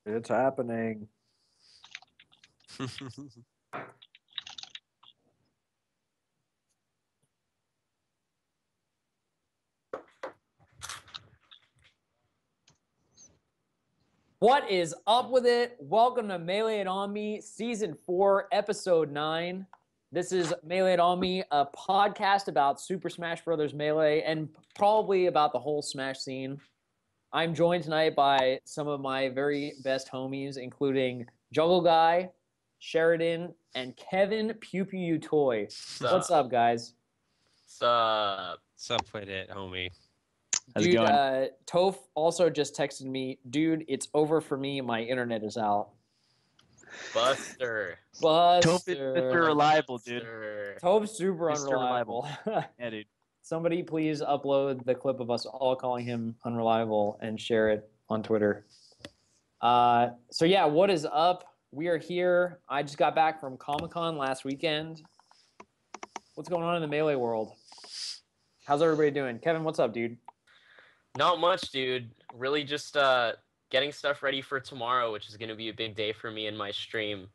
It's happening. What is up with it? Welcome to Melee It On Me, Season 4, Episode 9. This is Melee It On Me, a podcast about Super Smash Bros. Melee and probably about the whole Smash scene. I'm joined tonight by some of my very best homies, including Juggle Guy, Sheridan, and Kevin Pew Pew Toy. What's up, guys? What's up with it, homie? How's Dude, it going? Toph also just texted me, dude, it's over for me. My internet is out. Buster. Toph is Mr. Reliable, dude. Toph's super Mr. unreliable. Yeah, dude. Somebody please upload the clip of us all calling him unreliable and share it on Twitter. So yeah, what is up? We are here. I just got back from Comic-Con last weekend. What's going on in the Melee world? How's everybody doing? Kevin, what's up, dude? Not much, dude. Really just getting stuff ready for tomorrow, which is going to be a big day for me in my stream.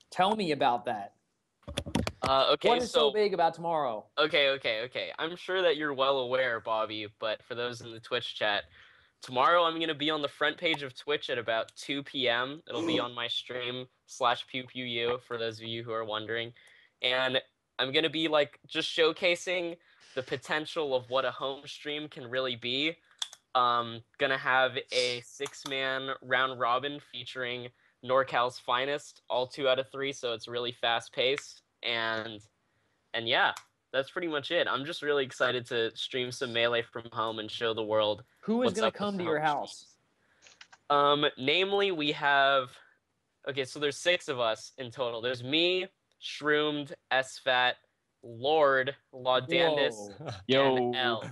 Tell me about that. Okay, What is so big about tomorrow? Okay. I'm sure that you're well aware, Bobby, but for those in the Twitch chat, tomorrow I'm going to be on the front page of Twitch at about 2 p.m. It'll be on my stream /PewPewU for those of you who are wondering. And I'm going to be like just showcasing the potential of what a home stream can really be. Gonna have a 6-man round robin featuring NorCal's finest, all 2 out of 3, so it's really fast paced. And yeah, that's pretty much it. I'm just really excited to stream some Melee from home and show the world. Who is going to come to your house? Namely, we have... Okay, so there's 6 of us in total. There's me, Shroomed, SFAT, Lord, Laudandus, and L.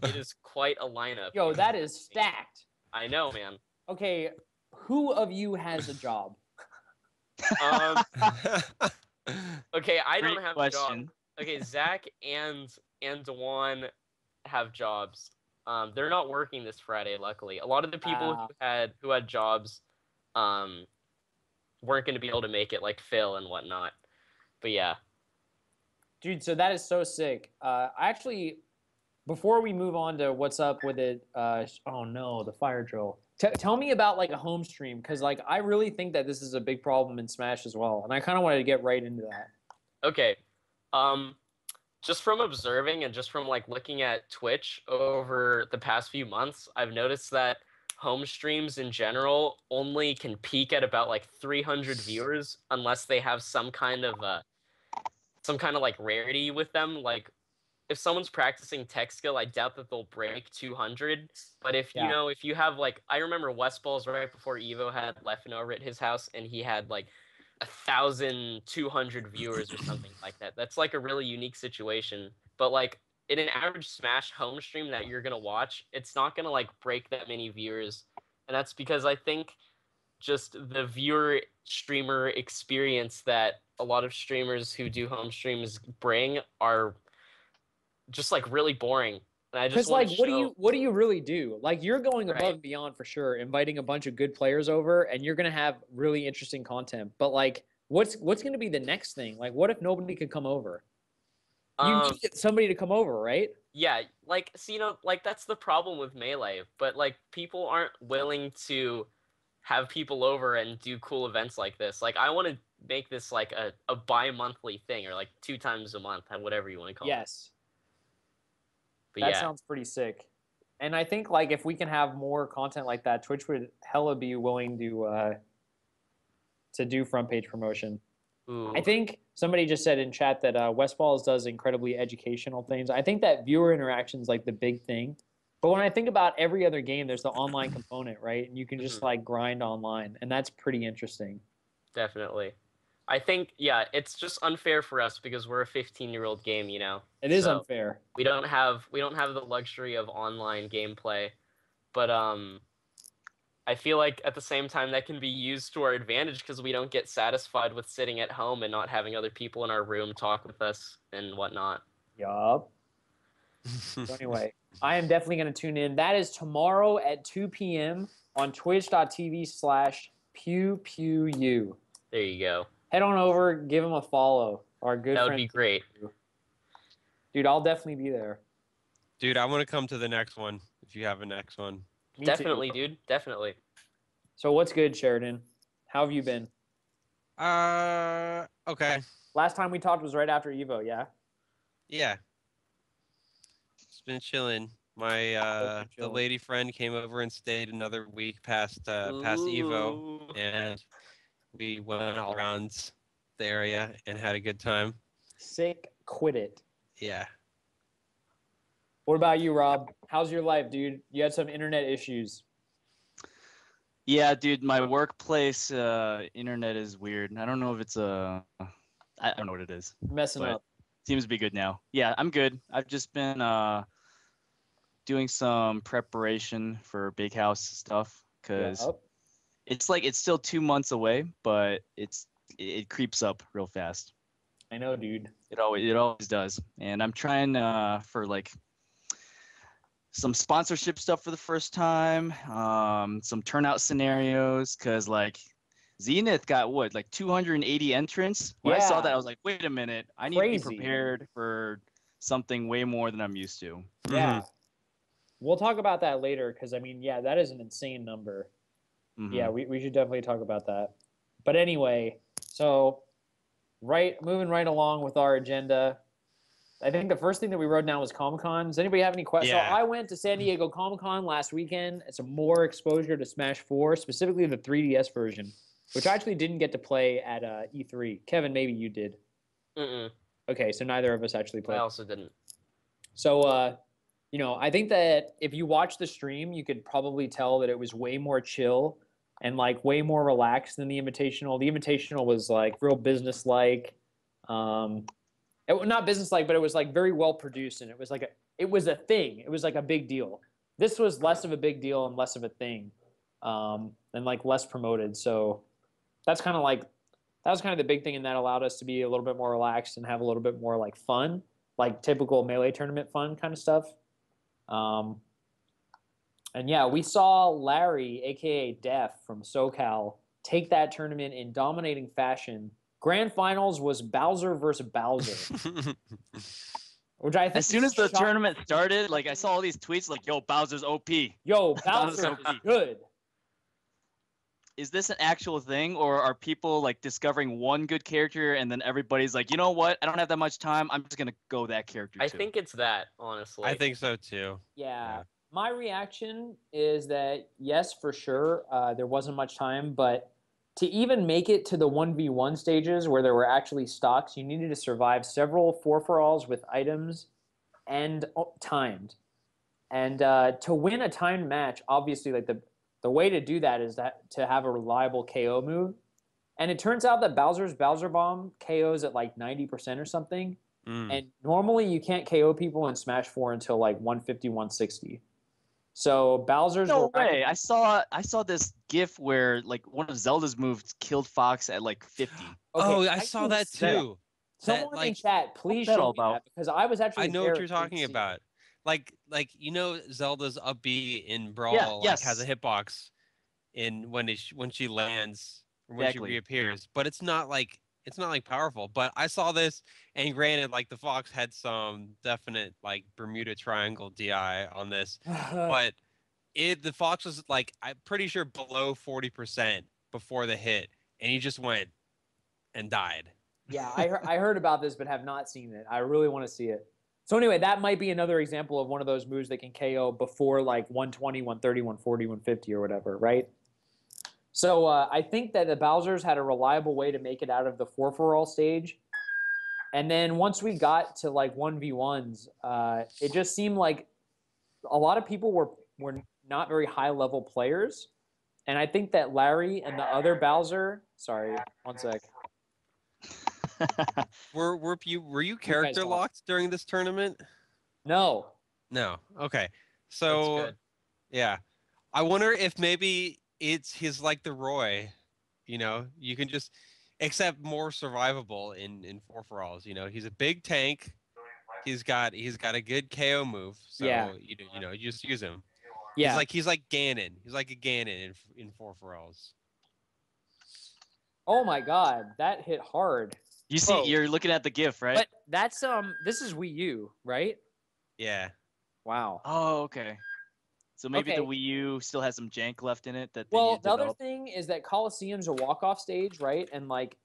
It is quite a lineup. Yo, that is stacked. I know, man. Okay, who of you has a job? Okay, I don't Great have a question. job. Okay, Zach and Dewan have jobs. They're not working this Friday, luckily. A lot of the people who had jobs weren't going to be able to make it, like Phil and whatnot. But yeah. Dude, so that is so sick. Before we move on to what's up with it, oh no, the fire drill. Tell me about like a home stream, because like I really think that this is a big problem in Smash as well, and I kind of wanted to get right into that. Okay, just from observing and just from like looking at Twitch over the past few months, I've noticed that home streams in general only can peak at about like 300 viewers unless they have some kind of like rarity with them. Like if someone's practicing tech skill, I doubt that they'll break 200. But if if you have like, I remember Westballs right before Evo had Leffen over at his house, and he had like 1,200 viewers or something like that. That's like a really unique situation. But like in an average Smash home stream that you're gonna watch, it's not gonna like break that many viewers, and that's because I think just the viewer streamer experience that a lot of streamers who do home streams bring are just like really boring. And I just Because like, what do you really do? Like, you're going above and beyond for sure, inviting a bunch of good players over, and you're gonna have really interesting content. But like, what's gonna be the next thing? Like, what if nobody could come over? You need somebody to come over, right? Yeah, like, so, like that's the problem with Melee. But like, people aren't willing to have people over and do cool events like this. Like, I want to make this like a bi-monthly thing, or like 2 times a month, whatever you want to call it. Yes. But that sounds pretty sick. And I think like if we can have more content like that, Twitch would hella be willing to do front page promotion. Ooh. I think somebody just said in chat that Westballs does incredibly educational things. I think that viewer interaction is like the big thing. But when I think about every other game, there's the online component, right? And you can just like grind online, and that's pretty interesting. Definitely. I think, yeah, it's just unfair for us because we're a 15-year-old game, you know. It is unfair. We don't have the luxury of online gameplay, but I feel like at the same time that can be used to our advantage because we don't get satisfied with sitting at home and not having other people in our room talk with us and whatnot. Yup. So anyway, I am definitely going to tune in. That is tomorrow at 2 p.m. on twitch.tv/pewpewu. There you go. Head on over, give him a follow. Our good That would friend. be great. Dude, I'll definitely be there. Dude, I want to come to the next one if you have a next one. Me Definitely, too. dude. Definitely. So what's good, Sheridan? How have you been? Okay. Last time we talked was right after Evo, yeah? Yeah. It's been chilling. My the chilling. lady friend came over and stayed another week past Evo, Ooh. and we went all around the area and had a good time. Sick, quit it. Yeah. What about you, Rob? How's your life, dude? You had some internet issues. Yeah, dude, my workplace internet is weird. I don't know if it's I don't know what it is. Messing But up. seems to be good now. Yeah, I'm good. I've just been doing some preparation for big house stuff because Yep. it's still 2 months away, but it creeps up real fast. I know, dude. It always does. And I'm trying for like some sponsorship stuff for the first time, some turnout scenarios, because like Zenith got what, like 280 entrants? When I saw Yeah. that, I was like, wait a minute, I need to Crazy. be prepared for something way more than I'm used to. Yeah. We'll talk about that later because, I mean, yeah, that is an insane number. Mhm. Yeah, we should definitely talk about that. But anyway, so moving right along with our agenda. I think the first thing that we wrote down was Comic-Con. Does anybody have any questions? Yeah. So I went to San Diego Comic-Con last weekend. It's more exposure to Smash 4, specifically the 3DS version, which I actually didn't get to play at E3. Kevin, maybe you did. Mm-mm. Okay, so neither of us actually I played. also didn't. So, I think that if you watch the stream, you could probably tell that it was way more chill and like way more relaxed than the Invitational. The Invitational was like real business-like. Not business-like, but it was like very well produced, and it was a thing. It was like a big deal. This was less of a big deal and less of a thing, and like less promoted. So that was kind of the big thing, and that allowed us to be a little bit more relaxed and have a little bit more like fun, like typical Melee tournament fun kind of stuff. And yeah, we saw Larry, aka Def from SoCal, take that tournament in dominating fashion. Grand finals was Bowser versus Bowser, which I think As soon as the shocked- tournament started, like I saw all these tweets like, "Yo, Bowser's OP." Yo, Bowser's Bowser is OP. good. Is this an actual thing, or are people like discovering one good character and then everybody's like, you know what? I don't have that much time. I'm just gonna go that character too. I think it's that, honestly. I think so too. Yeah. My reaction is that yes, for sure, there wasn't much time, but to even make it to the 1v1 stages where there were actually stocks, you needed to survive several 4-for-alls with items and timed. And to win a timed match, obviously, like the way to do that is to have a reliable KO move. And it turns out that Bowser's Bowser Bomb KOs at like 90% or something. And normally you can't KO people in Smash 4 until like 150, 160. So Bowser's No way. I saw this GIF where like one of Zelda's moves killed Fox at like 50. Okay, I saw that too. Someone in like, chat, please that show all me that because I was actually I know there what you're and talking didn't see about. it. Like Zelda's up B in Brawl Yeah, like yes. has a hitbox in when she lands or when Exactly. she reappears, but it's not like powerful. But I saw this, and granted, like the Fox had some definite like Bermuda Triangle DI on this, but the Fox was like I'm pretty sure below 40% before the hit, and he just went and died. Yeah, I heard about this but have not seen it. I really want to see it. So anyway, that might be another example of one of those moves that can KO before like 120, 130, 140, 150 or whatever, right? So I think that the Bowsers had a reliable way to make it out of the 4-for-all stage. And then once we got to like 1v1s, it just seemed like a lot of people were not very high-level players. And I think that Larry and the other Bowser... Sorry, one sec. Were you character talk. locked during this tournament? No. No. Okay. That's So good. yeah, I wonder if maybe he's like the Roy, you can except more survivable in 4-for-alls. He's a big tank. He's got a good KO move. So Yeah. you just use him. Yeah. He's like Ganon. He's like a Ganon in 4-for-Ls. Oh my God, that hit hard. You see, Bro. you're looking at the GIF, right? But that's this is Wii U, right? Yeah. Wow. Oh, okay. So maybe the Okay. Wii U still has some jank left in it that they Well, need to the other develop. thing is that Coliseum's a walk-off stage, right? And like,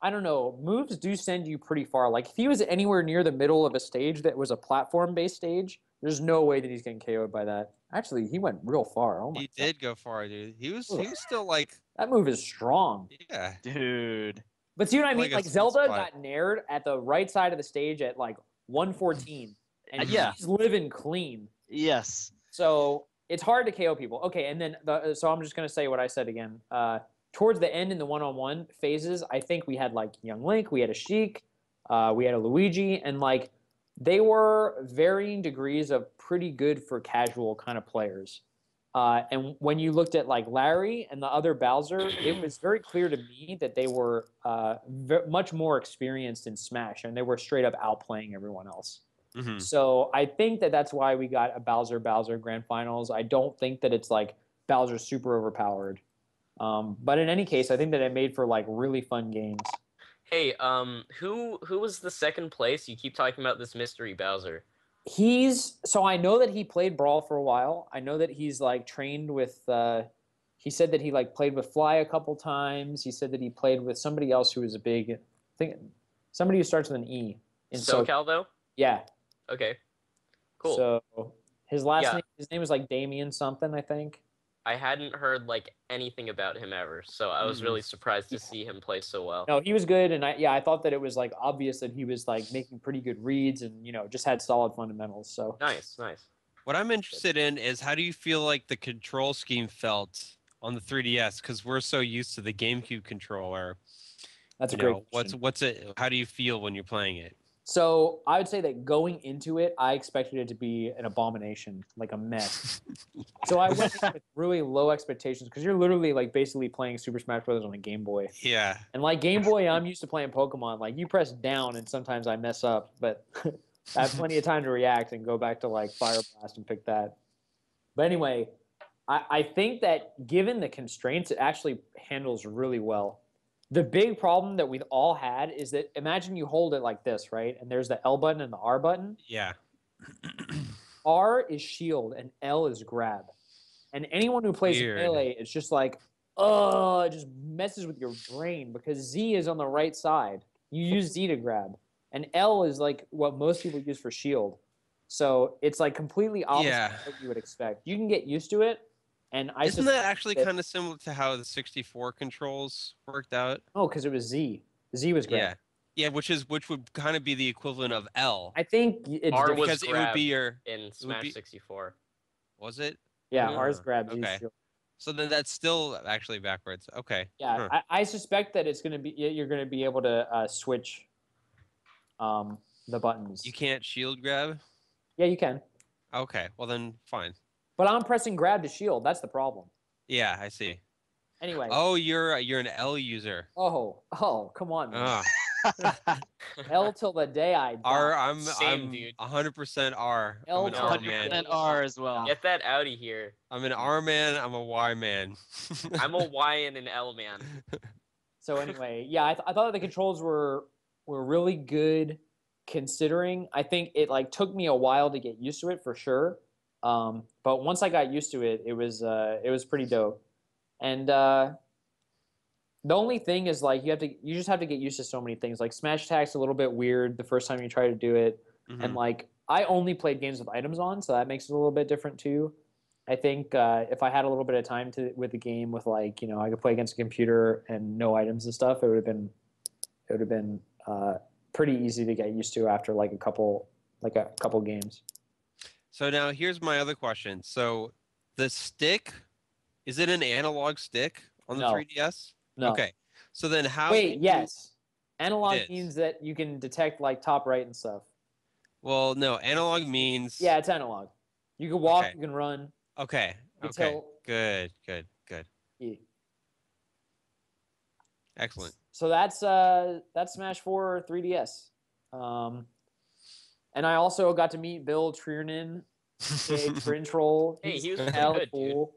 I don't know, moves do send you pretty far. Like, if he was anywhere near the middle of a stage that was a platform-based stage, there's no way that he's getting KO'd by that. Actually, he went real far. Oh my He God. did go far, dude. He was Ugh. still like, That move is strong. yeah. Dude. But see what I mean? Like a Like sweet Zelda spot. got nared at the right side of the stage at like 114, and Yeah. he's living clean. Yes. So it's hard to KO people. Okay, and then so I'm just gonna say what I said again. Towards the end in the one-on-one phases, I think we had like Young Link, we had a Sheik, we had a Luigi, and like they were varying degrees of pretty good for casual kind of players. And when you looked at like Larry and the other Bowser, it was very clear to me that they were much more experienced in Smash, and they were straight up outplaying everyone else. Hmm. So I think that that's why we got a Bowser Grand Finals. I don't think that it's like Bowser's super overpowered. But in any case, I think that it made for like really fun games. Hey, who was the second place? You keep talking about this mystery Bowser. So I know that he played Brawl for a while. I know that he's like trained with he said that he like played with Fly a couple times. He said that he played with somebody else who was a big somebody who starts with an E in SoCal though? Yeah. Okay. Cool. So his name was like Damien something, I think. I hadn't heard like anything about him ever, so I was really surprised to see him play so well. No, he was good, and I thought that it was like obvious that he was like making pretty good reads and just had solid fundamentals. So Nice. What I'm interested in is how do you feel like the control scheme felt on the 3DS? Because we're so used to the GameCube controller. that's a great question. What's it? How do you feel when you're playing it? So I would say that going into it, I expected it to be an abomination, like a mess. So I went in with really low expectations because you're literally like basically playing Super Smash Bros. On a Game Boy. Yeah. And like Game Boy, I'm used to playing Pokemon. Like you press down and sometimes I mess up, but I have plenty of time to react and go back to like Fire Blast and pick that. But anyway, I think that given the constraints, it actually handles really well. The big problem that we've all had is that imagine you hold it like this, right? And there's the L button and the R button. Yeah. R is shield and L is grab. And anyone who plays Weird. Melee is just like, oh, it just messes with your brain because Z is on the right side. You use Z to grab. And L is like what most people use for shield. So it's like completely opposite Yeah. of what you would expect. You can get used to it. And Isn't that actually kind of similar to how the 64 controls worked out? Oh, because it was Z. Z was grab. Yeah. Yeah, which would kind of be the equivalent of L. I think it's R different. was Because it would be grab your in Smash 64. Was it? Yeah, Mhm. R's grab. Z's Okay. shield. So then that's still actually backwards. Okay. Yeah, Huh. I suspect that it's gonna be you're gonna be able to switch the buttons. You can't shield grab? Yeah, you can. Okay. Well then fine. But I'm pressing grab to shield. That's the problem. Yeah, I see. Anyway. Oh, you're an L user. Oh, come on, man. Ah. L till the day I die. I'm Same, dude. 100% R. L I'm an to R the man. day. And R as well. Get that out of here. I'm an R man. I'm a Y man. I'm a Y and an L man. So anyway, yeah, I thought that the controls were really good considering. I think it like took me a while to get used to it for sure. But once I got used to it, it was pretty dope. And the only thing is like you just have to get used to so many things. Like Smash Attack's a little bit weird the first time you try to do it. And like I only played games with items on, so that makes it a little bit different too. I think if I had a little bit of time with the game with like, I could play against a computer and no items and stuff, it would have been pretty easy to get used to after like a couple games. So now here's my other question. So the stick, is it an analog stick on the No. 3DS? No. Okay. So then how Wait, can yes. Analog It is. means that you can detect like top right and stuff. Well, no, analog means Yeah, it's analog. You can walk, Okay. you can run. Okay. You Okay. tell- Good. Yeah. Excellent. So that's Smash 4 3DS. And I also got to meet Bill Triernan, aka Trin Troll. Hey, He's he was pretty hella good, dude. cool.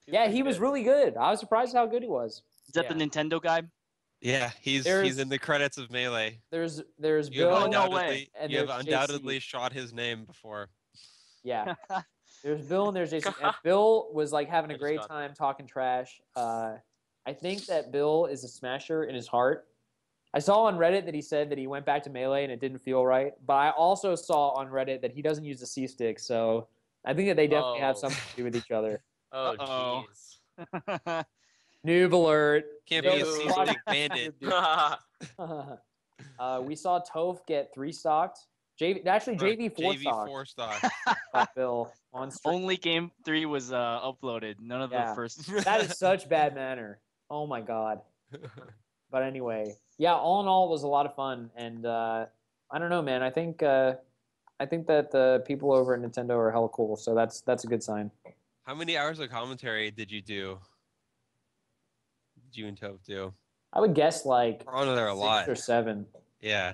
He Yeah, pretty he was good. really good. I was surprised how good he was. Is that the Yeah. Nintendo guy? Yeah, he's There's- in the credits of Melee. There's You have Bill. Oh, no undoubtedly way. and you have there's undoubtedly JC. shot his name before. Yeah. There's Bill and there's Jason. And Bill was like having a I just great got time talking trash. I think that Bill is a smasher in his heart. I saw on Reddit that he said that he went back to Melee and it didn't feel right. But I also saw on Reddit that he doesn't use the C stick, so I think that they definitely have Oh. something to do with each other. Oh, Uh-oh. jeez. Noob alert. Can't Bill be a Yo. C-stick bandit. We saw Toph get 3-stocked. Actually, Right, JV 4-stocked JV4 stock. by Bill on stream. Only game 3 was uploaded. None of Yeah. the first. That is such bad manner. Oh my god. But anyway, yeah. All in all, it was a lot of fun, and I don't know, man. I think that the people over at Nintendo are hella cool, so that's a good sign. How many hours of commentary did you do? Did you and Toph do? I would guess like We're on there a 6 lot. or 7. Yeah.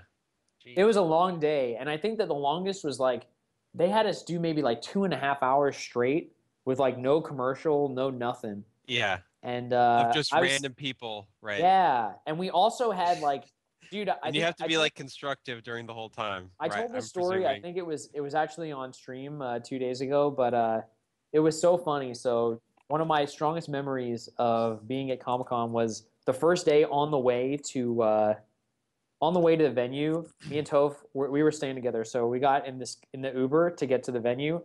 It was a long day, and I think that the longest was like they had us do maybe like 2.5 hours straight with like no commercial, no nothing. Yeah. And Of just I was- random people, right? Yeah, and we also had like, dude, And you have to be like constructive during the whole time. I right? told this I'm story. I presuming. think it was actually on stream 2 days ago, but it was so funny. So one of my strongest memories of being at Comic-Con was the first day on the way to the venue. Me and Toph, we were staying together, so we got in the Uber to get to the venue,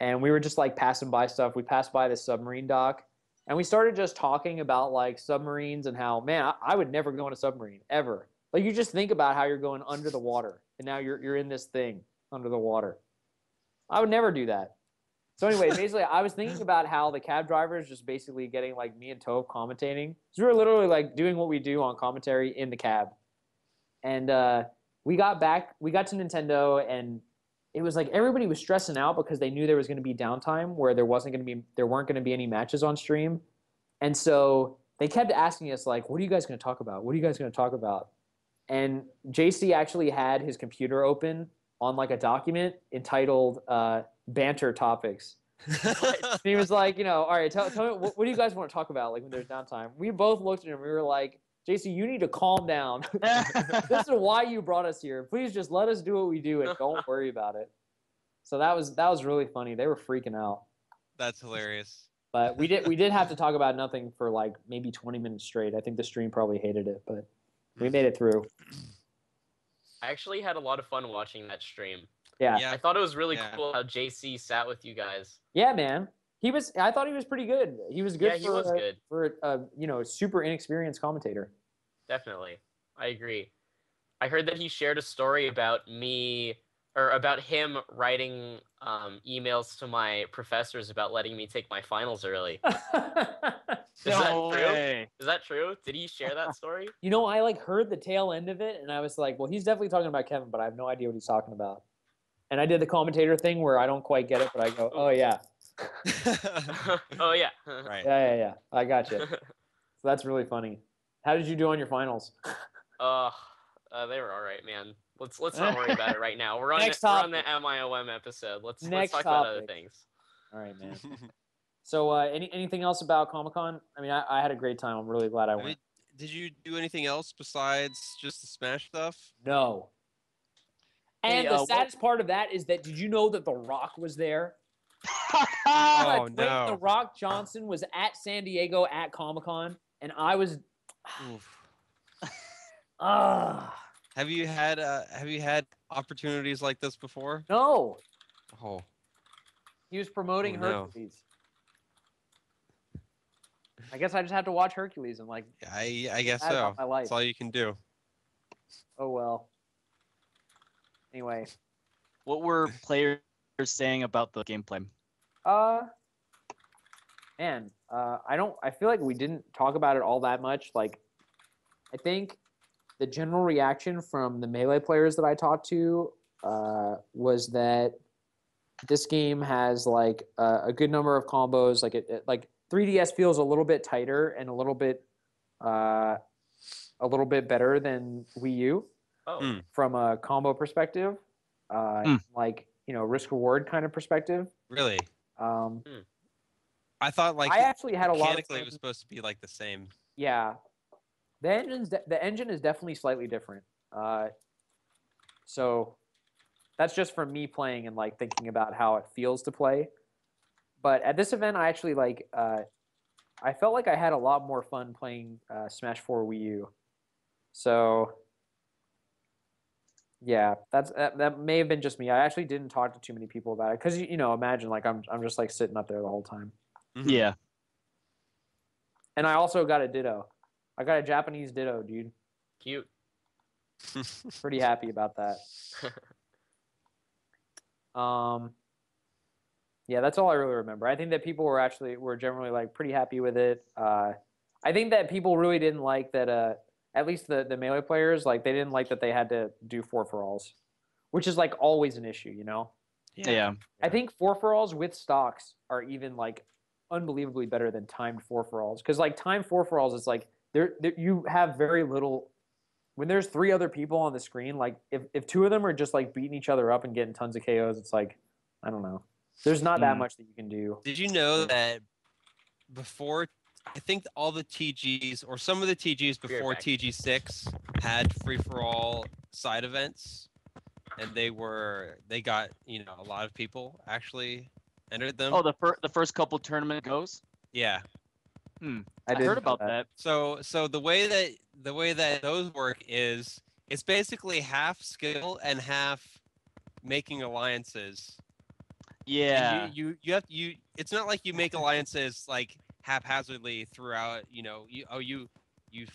and we were just like passing by stuff. We passed by the submarine dock, and we started just talking about like submarines and how, man, I would never go on a submarine ever. Like you just think about how you're going under the water, and now you're in this thing under the water. I would never do that. So anyway, basically, I was thinking about how the cab drivers just basically getting like me and Toph commentating. So we were literally like doing what we do on commentary in the cab. And we got to Nintendo, and it was like everybody was stressing out because they knew there was going to be downtime where there weren't going to be any matches on stream. And so they kept asking us like, what are you guys going to talk about? What are you guys going to talk about? And JC actually had his computer open on like a document entitled banter topics. He was like, all right, tell me, what do you guys want to talk about like when there's downtime? We both looked at him. We were like, JC, you need to calm down. This is why you brought us here. Please just let us do what we do and don't worry about it. So that was really funny. They were freaking out. That's hilarious. But we did have to talk about nothing for like maybe 20 minutes straight. I think the stream probably hated it, but we made it through. I actually had a lot of fun watching that stream. Yeah. I thought it was really Yeah. cool how JC sat with you guys. Yeah, man. I thought he was pretty good. He was good Yeah, he was good. for a super inexperienced commentator. Definitely. I agree. I heard that he shared a story about about him writing emails to my professors about letting me take my finals early. Is No that true? way. Is that true? Did he share that story? I like heard the tail end of it, and I was like, well, he's definitely talking about Kevin, but I have no idea what he's talking about. And I did the commentator thing where I don't quite get it, but I go, oh yeah, Oh yeah. Right. yeah, I gotcha. So that's really funny. How did you do on your finals? They were all right, man. Let's not worry about it right now. We're on Next we're on the topic. MIOM episode. Let's Next talk about other topic. things. All right, man. So anything else about Comic-Con? I mean, I had a great time. I'm really glad I I went. mean, did you do anything else besides just the Smash stuff? No. And Hey, the what- saddest part of that is that did you know that The Rock was there? Oh, Dwayne no. The Rock Johnson was at San Diego at Comic-Con, and I was. Oof. Ah, Have you had opportunities like this before? no. Oh, He was promoting Oh, no. Hercules. I guess I just had to watch Hercules and like, I guess That's so. not my life. That's all you can do. oh well. Anyway, What were players saying about the gameplay? man, I feel like we didn't talk about it all that much. Like, I think the general reaction from the Melee players that I talked to was that this game has like a good number of combos. Like like 3DS feels a little bit tighter and a little bit better than Wii U Oh, Hmm. from a combo perspective. like risk reward kind of perspective. Really? Um, I thought like I actually had a lot of mechanically fun. it was supposed to be like the same. Yeah, the engine is definitely slightly different. So that's just from me playing and like thinking about how it feels to play. But at this event, I actually like I felt like I had a lot more fun playing Smash 4 Wii U. So yeah, that may have been just me. I actually didn't talk to too many people about it because imagine like I'm just like sitting up there the whole time. Mhm. Yeah. And I also got a Ditto. I got a Japanese Ditto, dude. Cute. Pretty happy about that. Yeah, that's all I really remember. I think that people were generally like pretty happy with it. I think that people really didn't like that. At least the Melee players, like they didn't like that they had to do 4-for-alls, which is like always an issue, Yeah. I think 4-for-alls with stocks are even like unbelievably better than timed 4-for-alls because like timed 4-for-alls, it's like there you have very little. When there's 3 other people on the screen, like if 2 of them are just like beating each other up and getting tons of KOs, it's like I don't know. There's not that much that you can do. Did you know that before, I think all the TGs or some of the TGs before back. TG6 had free-for-all side events, and they got a lot of people actually entered them. Oh, the first couple tournament goes. Yeah. I heard about that. So the way that those work is it's basically half skill and half making alliances. Yeah. And you have it's not like you make alliances like haphazardly throughout, you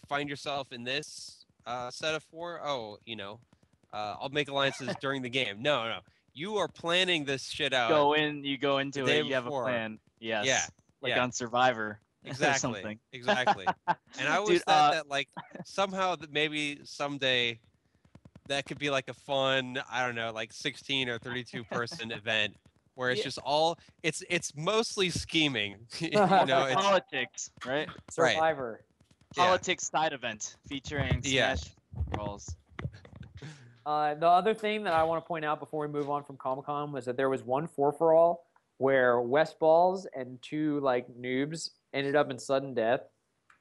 find yourself in this set of 4. I'll make alliances during the game. No. You are planning this shit out. You go into the day it, you have a before. plan. Yes. Yeah. Like yeah. on Survivor. or Exactly. something. Exactly. And I always thought that like somehow that maybe someday that could be like a fun, I don't know, like 16 or 32 person event where it's just it's mostly scheming. It's politics, right? Survivor. Politics side event featuring Smash Bros. The other thing that I want to point out before we move on from Comic-Con was that there was one 4-for-all where West Balls and 2 like noobs ended up in sudden death,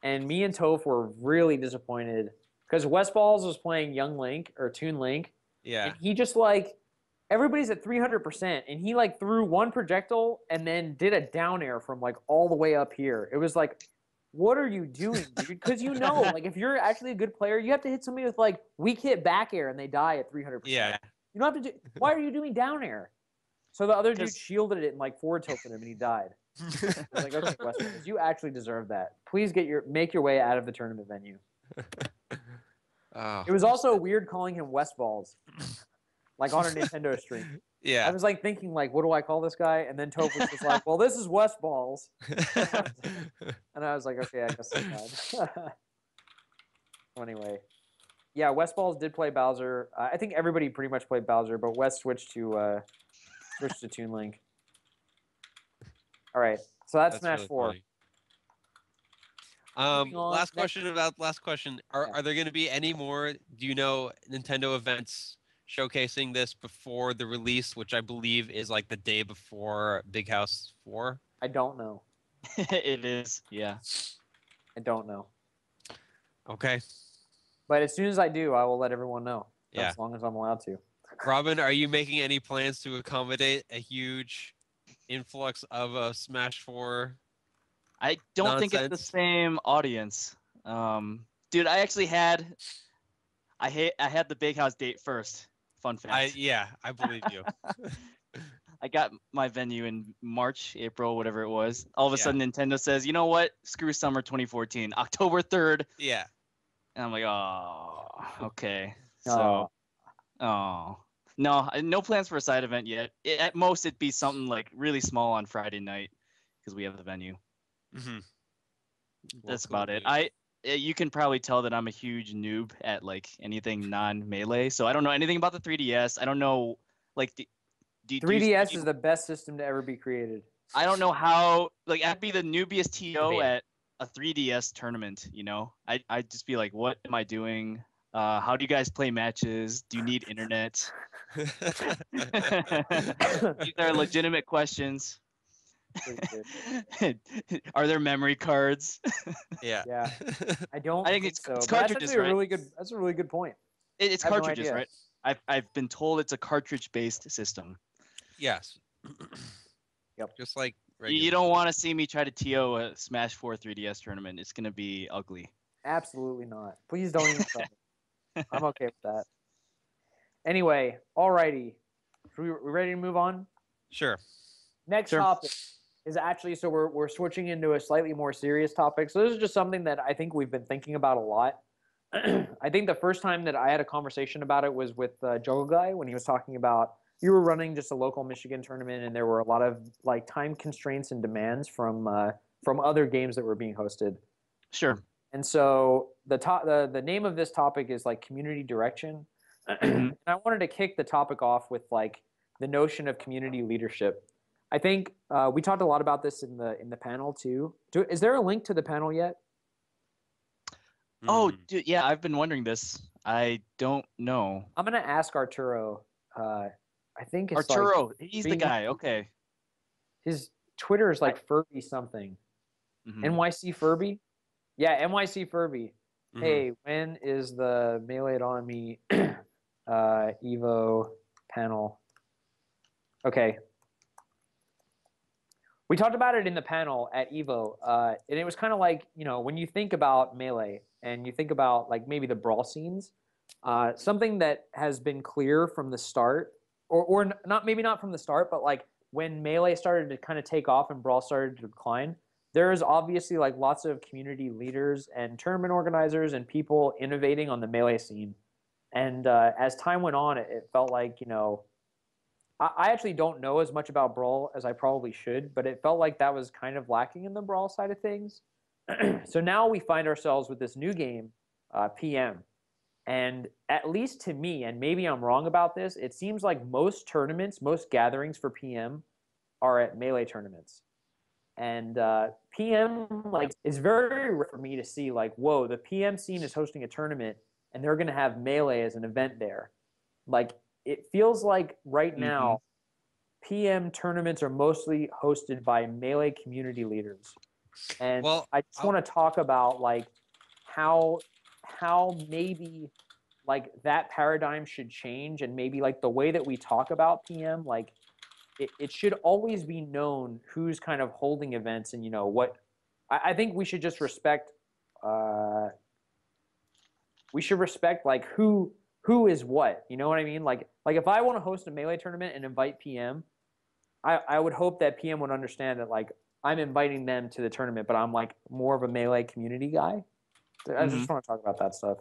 and me and Toph were really disappointed because West Balls was playing Young Link or Toon Link, and he just like everybody's at 300%, and he like threw one projectile and then did a down air from like all the way up here. It was like, what are you doing, dude? Because like if you're actually a good player, you have to hit somebody with like weak hit back air and they die at 300%. Yeah. You don't have to do. Why are you doing down air? So the other dude shielded it and like forward tilted him and he died. I was like, okay, West Balls, you actually deserve that. Please make your way out of the tournament venue. It was also weird calling him West Balls, like on a Nintendo stream. Yeah. I was like thinking, like, what do I call this guy? And then Toph was just like, well, this is West Balls. And I was like, okay, I guess that's bad. Well, anyway, yeah, West Balls did play Bowser. I think everybody pretty much played Bowser, but West switched to Toon Link. All right, so that's Smash really 4. Funny. Last question. Are there going to be any more, do you know, Nintendo events showcasing this before the release, which I believe is like the day before Big House 4? I don't know. It is, yeah. I don't know. Okay. But as soon as I do, I will let everyone know. Yeah. As long as I'm allowed to. Robin, are you making any plans to accommodate a huge influx of Smash 4? I don't think it's the same audience. Dude, I actually had the Big House date first. Fun fact. I believe you. I got my venue in March, April, whatever it was. All of a sudden, Nintendo says, you know what? Screw summer 2014. October 3rd. Yeah. And I'm like, oh, okay. So, no plans for a side event yet. At most, it'd be something like really small on Friday night because we have the venue. Mm-hmm. That's about it. You can probably tell that I'm a huge noob at like anything non-melee. So I don't know anything about the 3DS. I don't know, like, 3DS is the best system to ever be created. I don't know how, like, I'd be the newbiest TO at a 3DS tournament, I'd just be like, what am I doing? How do you guys play matches? Do you need internet? These are legitimate questions. Are there memory cards? Yeah. Yeah. I don't I think think it's so. But cartridges, that's actually right? a really good. That's a really good point. It's I have no cartridges, idea. right? I've been told it's a cartridge-based system. Yes. Yep. Just like You regular. don't want to see me try to TO a Smash 4 3DS tournament. It's gonna be ugly. Absolutely not. Please don't even try it. I'm okay with that. Anyway, alrighty. We ready to move on? Sure. Next Sure. topic is actually, so we're switching into a slightly more serious topic. So this is just something that I think we've been thinking about a lot. I think the first time that I had a conversation about it was with Juggle Guy when he was talking about you were running just a local Michigan tournament and there were a lot of like time constraints and demands from other games that were being hosted. Sure. And so the name of this topic is like community direction. And I wanted to kick the topic off with like the notion of community leadership. I think we talked a lot about this in the panel too. Is there a link to the panel yet? Oh, Mm. dude, yeah, I've been wondering this. I don't know. I'm gonna ask Arturo. I think it's Arturo, like he's the guy. Okay. his Twitter is like Furby something. Mhm. NYC Furby? Yeah, NYC Furby. Mhm. Hey, when is the Melee on Me Evo panel? Okay. We talked about it in the panel at Evo, and it was kind of like, you know, when you think about Melee and you think about like maybe the brawl scenes, something that has been clear from the start, or not maybe not from the start, but like when Melee started to kind of take off and brawl started to decline, there is obviously like lots of community leaders and tournament organizers and people innovating on the Melee scene. And as time went on, it felt like, you know, I actually don't know as much about Brawl as I probably should, but it felt like that was kind of lacking in the Brawl side of things. So now we find ourselves with this new game, PM. And at least to me, and maybe I'm wrong about this, it seems like most tournaments, most gatherings for PM are at Melee tournaments. And PM, like, it's very rare for me to see, like, whoa, the PM scene is hosting a tournament and they're going to have Melee as an event there. Like, it feels like right now, PM tournaments are mostly hosted by Melee community leaders. And Well, I just want to talk about like how maybe like that paradigm should change, and maybe like the way that we talk about PM, like it should always be known who's kind of holding events, and you know what. I think we should just respect. We should respect like who is what. You know what I mean? Like if I want to host a Melee tournament and invite PM, I would hope that PM would understand that like I'm inviting them to the tournament, but I'm like more of a Melee community guy. I just want to talk about that stuff.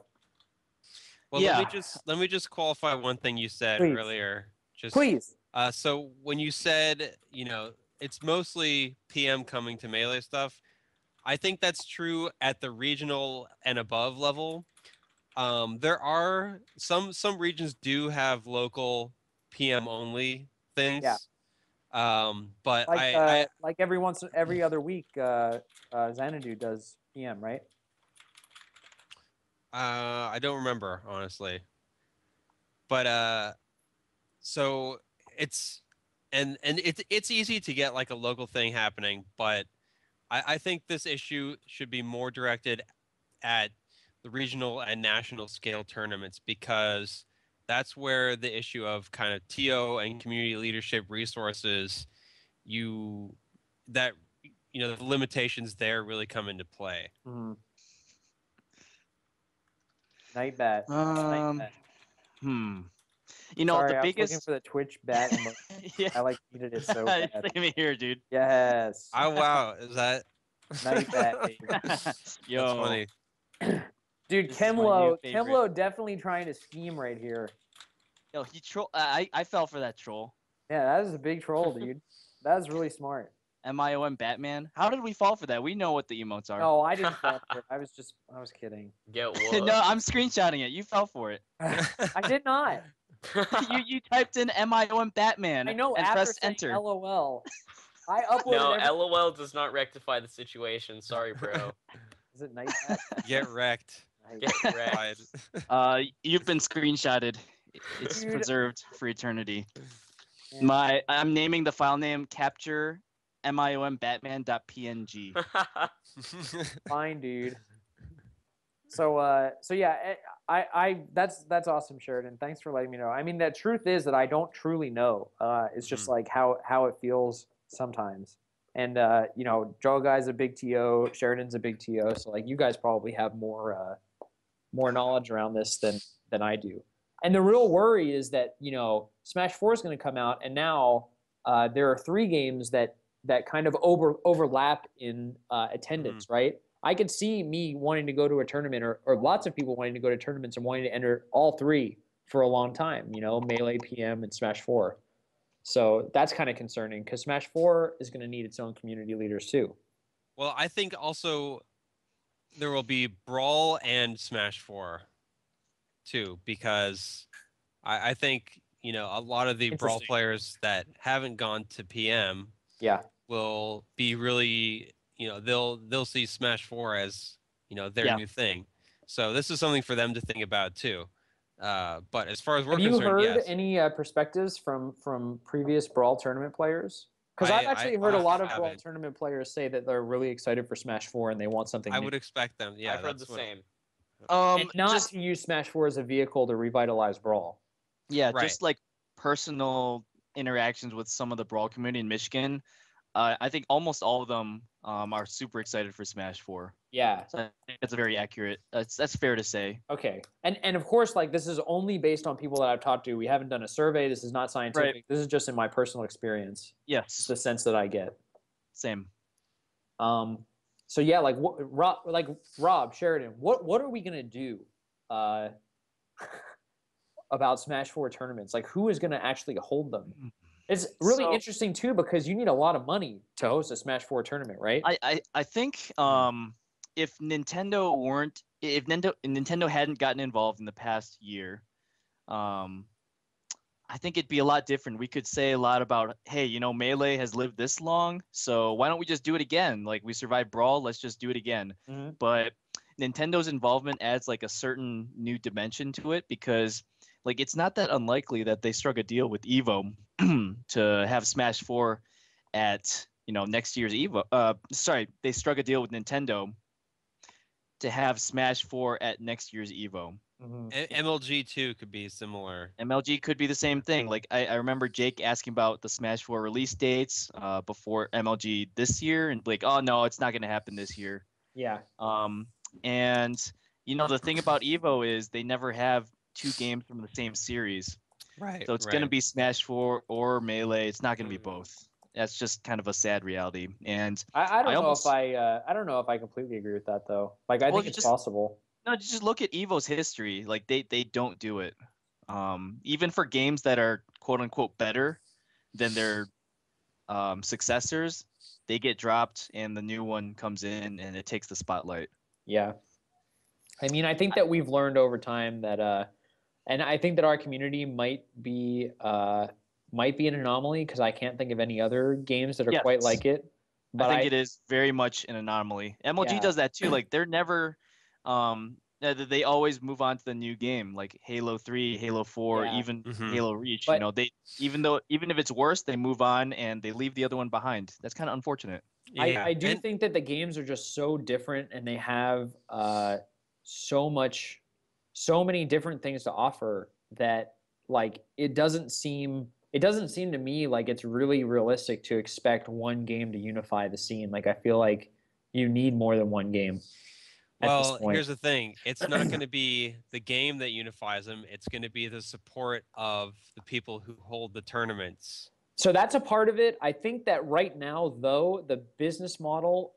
well, Yeah. let me just qualify one thing you said Please. earlier. Just Please. So when you said, you know, it's mostly PM coming to Melee stuff, I think that's true at the regional and above level. There are some regions do have local PM only things. Yeah. But Like like every other week, Xanadu does PM, right? I don't remember honestly. But so it's and it's easy to get like a local thing happening, but I think this issue should be more directed at the regional and national scale tournaments, because that's where the issue of kind of TO and community leadership resources, the limitations there really come into play. Mm-hmm. Night bat. You know, Sorry, the I was looking biggest. for the Twitch bat emoji. Yeah. I like needed it so bad. Same here, dude. Yes. Oh wow, is that Night bat. Yo. that's funny. Dude, This is my new favorite. Kemlo definitely trying to scheme right here. Yo, he troll. I fell for that troll. Yeah, that is a big troll, dude. That is really smart. MIOM Batman. How did we fall for that? We know what the emotes are. No, I didn't fall for it. I was kidding. Get what? No, I'm screenshotting it. You fell for it. I did not. you typed in MIOM Batman I know and after pressed saying enter. LOL. I uploaded No, LOL does not rectify the situation. Sorry, bro. Is it night bat? Get wrecked. Get wrecked. You've been screenshotted. It's Dude. preserved for eternity. Yeah. I'm naming the file name capture MIOM Batman.png. Fine, dude. So yeah, that's awesome, Sheridan. Thanks for letting me know. I mean, the truth is that I don't truly know. It's just like how it feels sometimes. And Joel Guy's a big TO, Sheridan's a big TO, so like you guys probably have more knowledge around this than I do. And the real worry is that Smash 4 is going to come out, and now there are 3 games that kind of overlap in attendance, right? I could see me wanting to go to a tournament, or lots of people wanting to go to tournaments and wanting to enter all 3 for a long time. Melee, PM, and Smash 4. So that's kind of concerning because Smash 4 is going to need its own community leaders too. Well, I think also there will be Brawl and Smash 4 too, because I think a lot of the Brawl players that haven't gone to PM will be really they'll see Smash 4 as their new thing. So this is something for them to think about too. But as far as we're concerned, have you heard yes. any perspectives from previous Brawl tournament players? Because I've actually heard a lot of Brawl tournament players say that they're really excited for Smash 4 and they want something new. I would expect them. Yeah, I've heard the same. And not to use Smash 4 as a vehicle to revitalize Brawl. Yeah, just like personal interactions with some of the Brawl community in Michigan. I think almost all of them are super excited for Smash 4. Yeah. So I think that's a very accurate. That's fair to say. Okay. And of course, like this is only based on people that I've talked to. We haven't done a survey. This is not scientific. Right. This is just in my personal experience. Yes. It's the sense that I get. Same. So yeah, like Rob Sheridan, what are we gonna do about Smash 4 tournaments? Like, who is gonna actually hold them? It's really interesting too because you need a lot of money to host a Smash 4 tournament, right? I think if Nintendo hadn't gotten involved in the past year, I think it'd be a lot different. We could say a lot about, hey, Melee has lived this long, so why don't we just do it again? Like, we survived Brawl, let's just do it again. But Nintendo's involvement adds like a certain new dimension to it because like it's not that unlikely that they struck a deal with Evo to have Smash 4 at next year's Evo. They struck a deal with Nintendo to have Smash 4 at next year's Evo. MLG 2 could be similar. MLG could be the same thing. Like I remember Jake asking about the Smash 4 release dates before MLG this year, and like, oh no, it's not going to happen this year. Yeah. And the thing about Evo is they never have 2 games from the same series. Right. So it's going to be Smash 4 or Melee. It's not going to be both. That's just kind of a sad reality. And I don't know if I completely agree with that though. Like I think it's possible. No, just look at Evo's history. Like they don't do it. Even for games that are quote unquote better than their successors, they get dropped and the new one comes in and it takes the spotlight. Yeah. I mean, I think that we've learned over time that and I think that our community might be an anomaly because I can't think of any other games that are quite like it. But I think it is very much an anomaly. MLG does that too. Like they're never they always move on to the new game, like Halo 3, Halo 4, even Halo Reach. But, they even if it's worse, they move on and they leave the other one behind. That's kind of unfortunate. Yeah. I do think that the games are just so different and they have so many different things to offer that like it doesn't seem to me like it's really realistic to expect one game to unify the scene. Like I feel like you need more than one game. Well, here's the thing. It's not going to be the game that unifies them. It's going to be the support of the people who hold the tournaments. So that's a part of it. I think that right now, though, the business model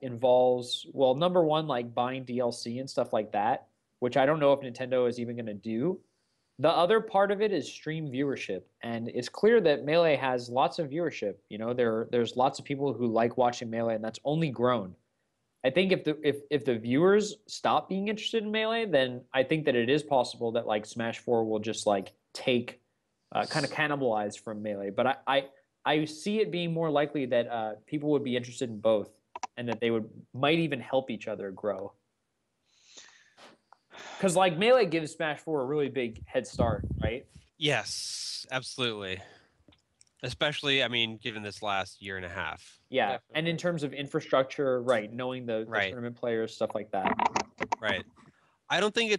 involves, well, number one, like buying DLC and stuff like that, which I don't know if Nintendo is even going to do. The other part of it is stream viewership. And it's clear that Melee has lots of viewership. There's lots of people who like watching Melee, and that's only grown. I think if the viewers stop being interested in Melee, then I think that it is possible that like Smash 4 will just like take kind of cannibalize from Melee. But I see it being more likely that people would be interested in both, and that they might even help each other grow. Because like Melee gives Smash 4 a really big head start, right? Yes, absolutely. Especially, I mean, given this last year and a half. Yeah, Definitely. and in terms of infrastructure, right, knowing the Right. tournament players, stuff like that. Right. I don't think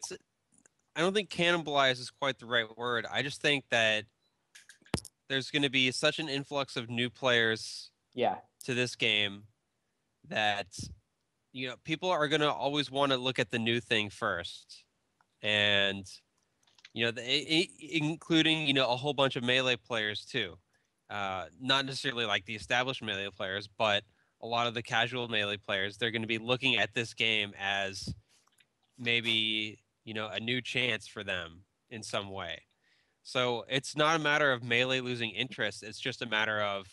cannibalize is quite the right word. I just think that there's going to be such an influx of new players Yeah, to this game that people are going to always want to look at the new thing first. And including a whole bunch of Melee players too. Not necessarily like the established Melee players, but a lot of the casual Melee players, they're going to be looking at this game as maybe a new chance for them in some way. So it's not a matter of Melee losing interest. It's just a matter of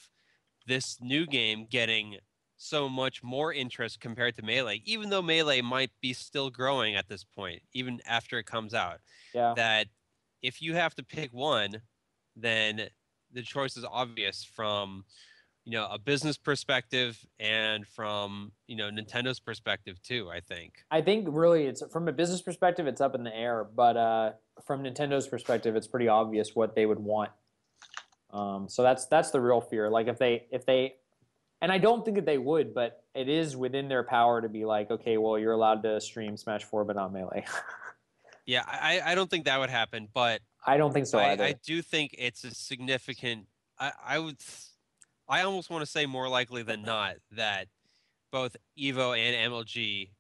this new game getting so much more interest compared to Melee, even though Melee might be still growing at this point, even after it comes out. yeah. That if you have to pick one, then the choice is obvious from a business perspective and from Nintendo's perspective too, I think. I think really it's from a business perspective, it's up in the air, but from Nintendo's perspective, it's pretty obvious what they would want. So that's the real fear. Like if they, and I don't think that they would, but it is within their power to be like, okay, well, you're allowed to stream Smash 4, but not Melee. Yeah, I don't think that would happen, but I don't think so either. I do think it's a significant. I almost want to say more likely than not that both Evo and MLG,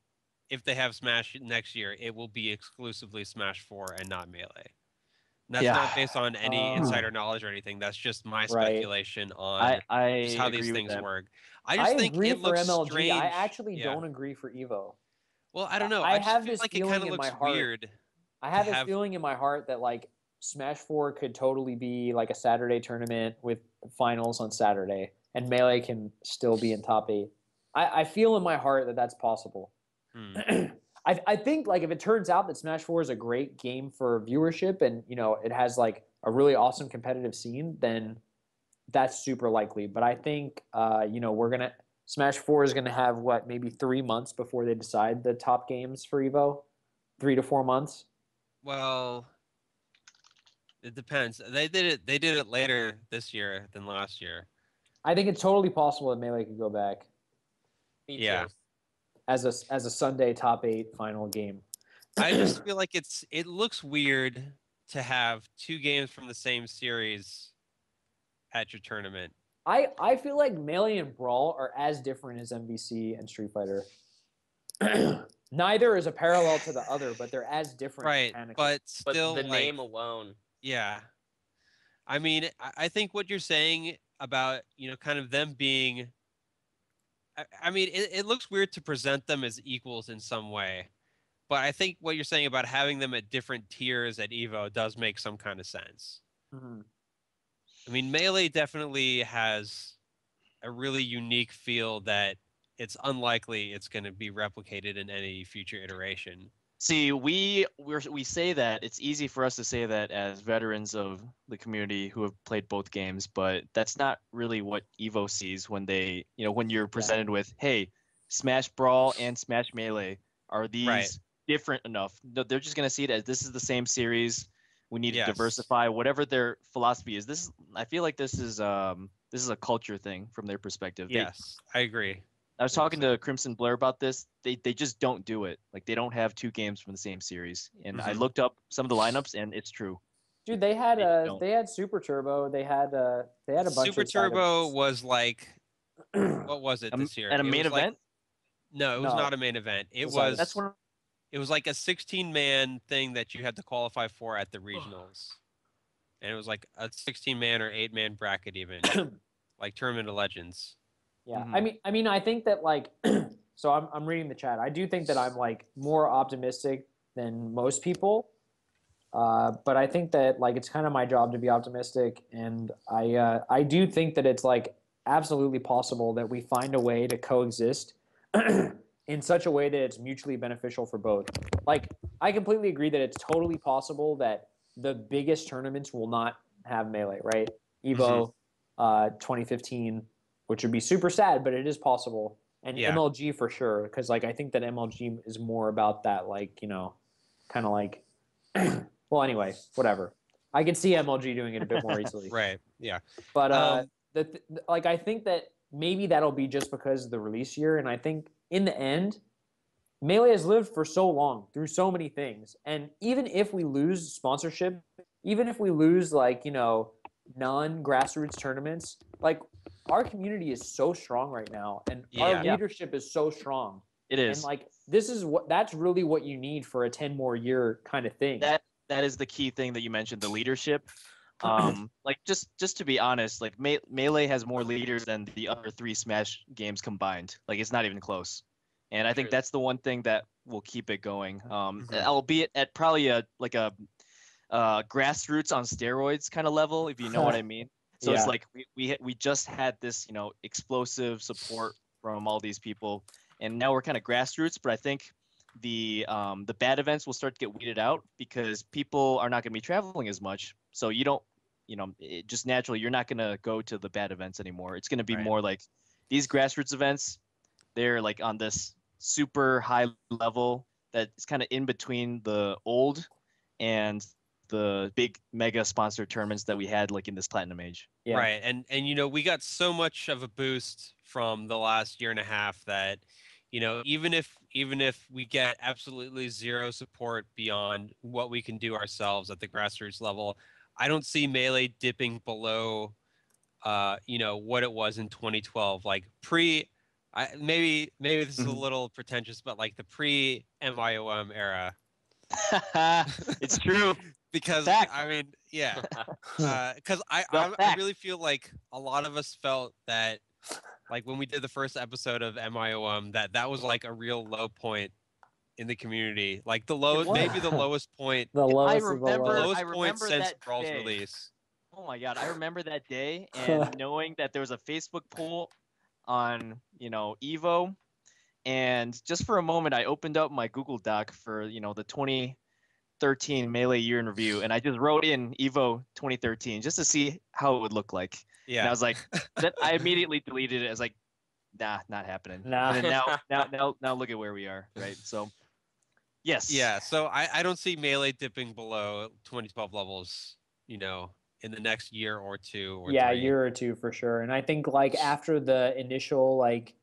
if they have Smash next year, it will be exclusively Smash 4 and not Melee. And that's not based on any insider knowledge or anything. That's just my speculation on just how these things work. I just think agree it for looks MLG. strange. I actually don't agree for Evo. Well, I don't know. I just have feel this like it feeling kind of in looks my heart. weird. I have this feeling in my heart that like Smash 4 could totally be like a Saturday tournament with finals on Saturday, and Melee can still be in top 8. I feel in my heart that that's possible. I think like if it turns out that Smash 4 is a great game for viewership and it has like a really awesome competitive scene, then that's super likely. But I think Smash 4 is gonna have maybe 3 months before they decide the top games for Evo, 3 to 4 months. Well, it depends. They did it later this year than last year. I think it's totally possible that Melee could go back. Me Yeah. too. As a Sunday top 8 final game. I just feel like it looks weird to have 2 games from the same series at your tournament. I feel like Melee and Brawl are as different as MVC and Street Fighter. Neither is a parallel to the other, but they're as different. Right, but still, the name alone. Yeah. I mean, I think what you're saying about, kind of them being... I mean, it looks weird to present them as equals in some way. But I think what you're saying about having them at different tiers at EVO does make some kind of sense. Mm-hmm. I mean, Melee definitely has a really unique feel that it's unlikely it's going to be replicated in any future iteration. See, we say that it's easy for us to say that as veterans of the community who have played both games, but that's not really what Evo sees when they, when you're presented with, hey, Smash Brawl and Smash Melee, are these different enough? No, they're just gonna see it as this is the same series. We need to diversify whatever their philosophy is. I feel like this is a culture thing from their perspective. Yes, I agree. I was talking to Crimson Blair about this. They just don't do it. Like they don't have 2 games from the same series. And I looked up some of the lineups, and it's true. Dude, they had Super Turbo. They had a bunch Super of Turbo was like, what was it this year? At a main event? No, it was not a main event. It was like a 16-man thing that you had to qualify for at the regionals. And it was like a 16-man or 8-man bracket even, like Tournament of Legends. Yeah, I mean, I think that like, so I'm reading the chat. I do think that I'm like more optimistic than most people, but I think that like it's kind of my job to be optimistic, and I do think that it's like absolutely possible that we find a way to coexist in such a way that it's mutually beneficial for both. Like, I completely agree that it's totally possible that the biggest tournaments will not have Melee, right? Evo, 2015. Which would be super sad, but it is possible. And MLG for sure, because like I think that MLG is more about that, like kind of like, well, anyway, whatever. I can see MLG doing it a bit more easily. Right. Yeah. But like I think that maybe that'll be just because of the release year, and I think in the end, Melee has lived for so long through so many things, and even if we lose sponsorship, even if we lose like non-grassroots tournaments, like our community is so strong right now, and our Yeah. leadership is so strong. It is. And like that's really what you need for a 10 more year kind of thing. That is the key thing that you mentioned, the leadership. Like just to be honest, like Melee has more leaders than the other 3 Smash games combined. Like it's not even close. And I think True. that's the one thing that will keep it going. Mhm. Albeit at probably a grassroots on steroids kind of level, if you know what I mean. So Yeah. it's like we just had this, explosive support from all these people, and now we're kind of grassroots. But I think the bad events will start to get weeded out because people are not going to be traveling as much. So you don't, just naturally you're not going to go to the bad events anymore. It's going to be Right. more like these grassroots events. They're like on this super high level that's kind of in between the old and the big mega sponsor tournaments that we had like in this platinum age. Yeah. Right. And we got so much of a boost from the last year and a half that, even if we get absolutely zero support beyond what we can do ourselves at the grassroots level, I don't see Melee dipping below what it was in 2012. Like maybe this is a Mhm. little pretentious, but like the pre MIOM era. It's true. Because Fact. I mean, yeah. Because Well, I really feel like a lot of us felt that, like when we did the first episode of MIOM, that was like a real low point in the community, like maybe the lowest point, The lowest I of the the remember- low. lowest I point remember since that Brawl's day. release. Oh my god, I remember that day and knowing that there was a Facebook poll on, Evo, and just for a moment I opened up my Google Doc for, the 2013 Melee year in review, and I just wrote in Evo 2013 just to see how it would look like. And I Yeah. was like, then I immediately deleted it. I was like, nah, not happening. Nah. And then now look at where we are, right? So yes. Yeah. So I don't see Melee dipping below 2012 levels, in the next year or 2 or Yeah, a 3. year or 2 for sure. And I think like after the initial like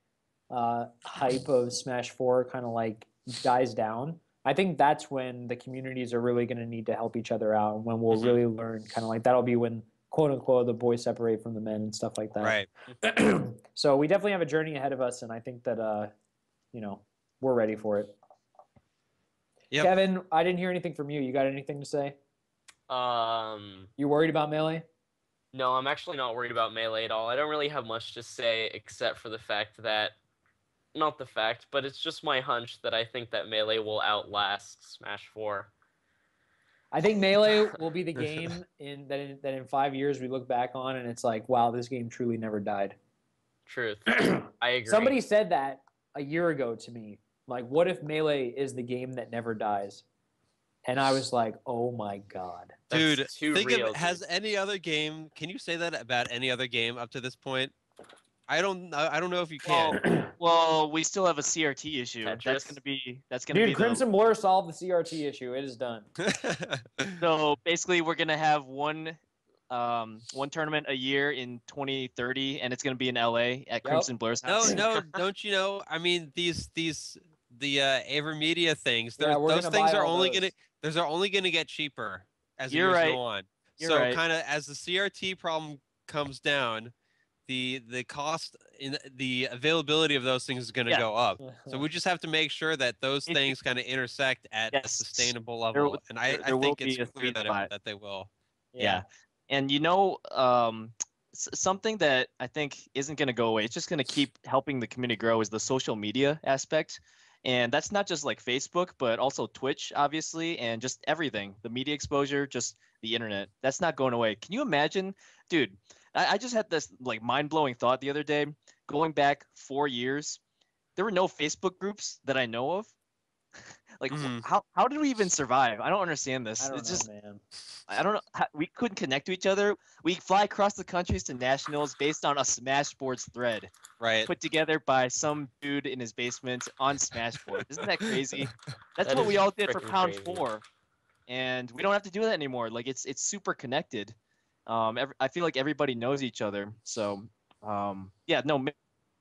hype of Smash 4 kind of like dies down, I think that's when the communities are really going to need to help each other out, and when we'll Mhm. really learn kind of like that'll be when quote unquote the boys separate from the men and stuff like that. Right. So we definitely have a journey ahead of us, and I think that we're ready for it. Yep. Kevin, I didn't hear anything from you. You got anything to say? You worried about Melee? No, I'm actually not worried about Melee at all. I don't really have much to say except for the fact that, not the fact, but it's just my hunch that I think that Melee will outlast Smash 4. I think Melee will be the game that in 5 years we look back on and it's like, wow, this game truly never died. Truth. I agree. Somebody said that a year ago to me. Like, what if Melee is the game that never dies? And I was like, oh my god. Dude, That's too think real, of has dude. any other game? Can you say that about any other game up to this point? I don't know if you can. Well, we still have a CRT issue. Tetris? That's gonna be Dude, Crimson Blur solved the CRT issue. It is done. So basically we're gonna have one tournament a year in 2030, and it's gonna be in LA at Crimson Blur's house. No, don't you know? I mean, the AverMedia things. Yeah, we're Those gonna things buy are all only those. gonna those are only gonna get cheaper as the You're years right. go on. You're So right. kind of as the CRT problem comes down, the cost in the availability of those things is gonna Yeah. go up. So we just have to make sure that those It- things kind of intersect at a Yes. sustainable There level, and I there will think it's be a clear sweet spot. that they will. Yeah. And something that I think isn't going to go away, it's just going to keep helping the community grow, is the social media aspect. And that's not just like Facebook, but also Twitch, obviously, and just everything. The media exposure, just the internet. That's not going away. Can you imagine? Dude, I just had this like mind-blowing thought the other day. Going back 4 years, there were no Facebook groups that I know of. Like, Mhm. how did we even survive? I don't understand this. I don't It's know, just man. I don't know. We couldn't connect to each other. We fly across the countries to nationals based on a Smashboards thread Right. put together by some dude in his basement on Smashboard. Isn't that crazy? That's That what is we all did for freaking Pound crazy. 4, and we don't have to do that anymore. Like it's super connected. I feel like everybody knows each other. So, yeah, no,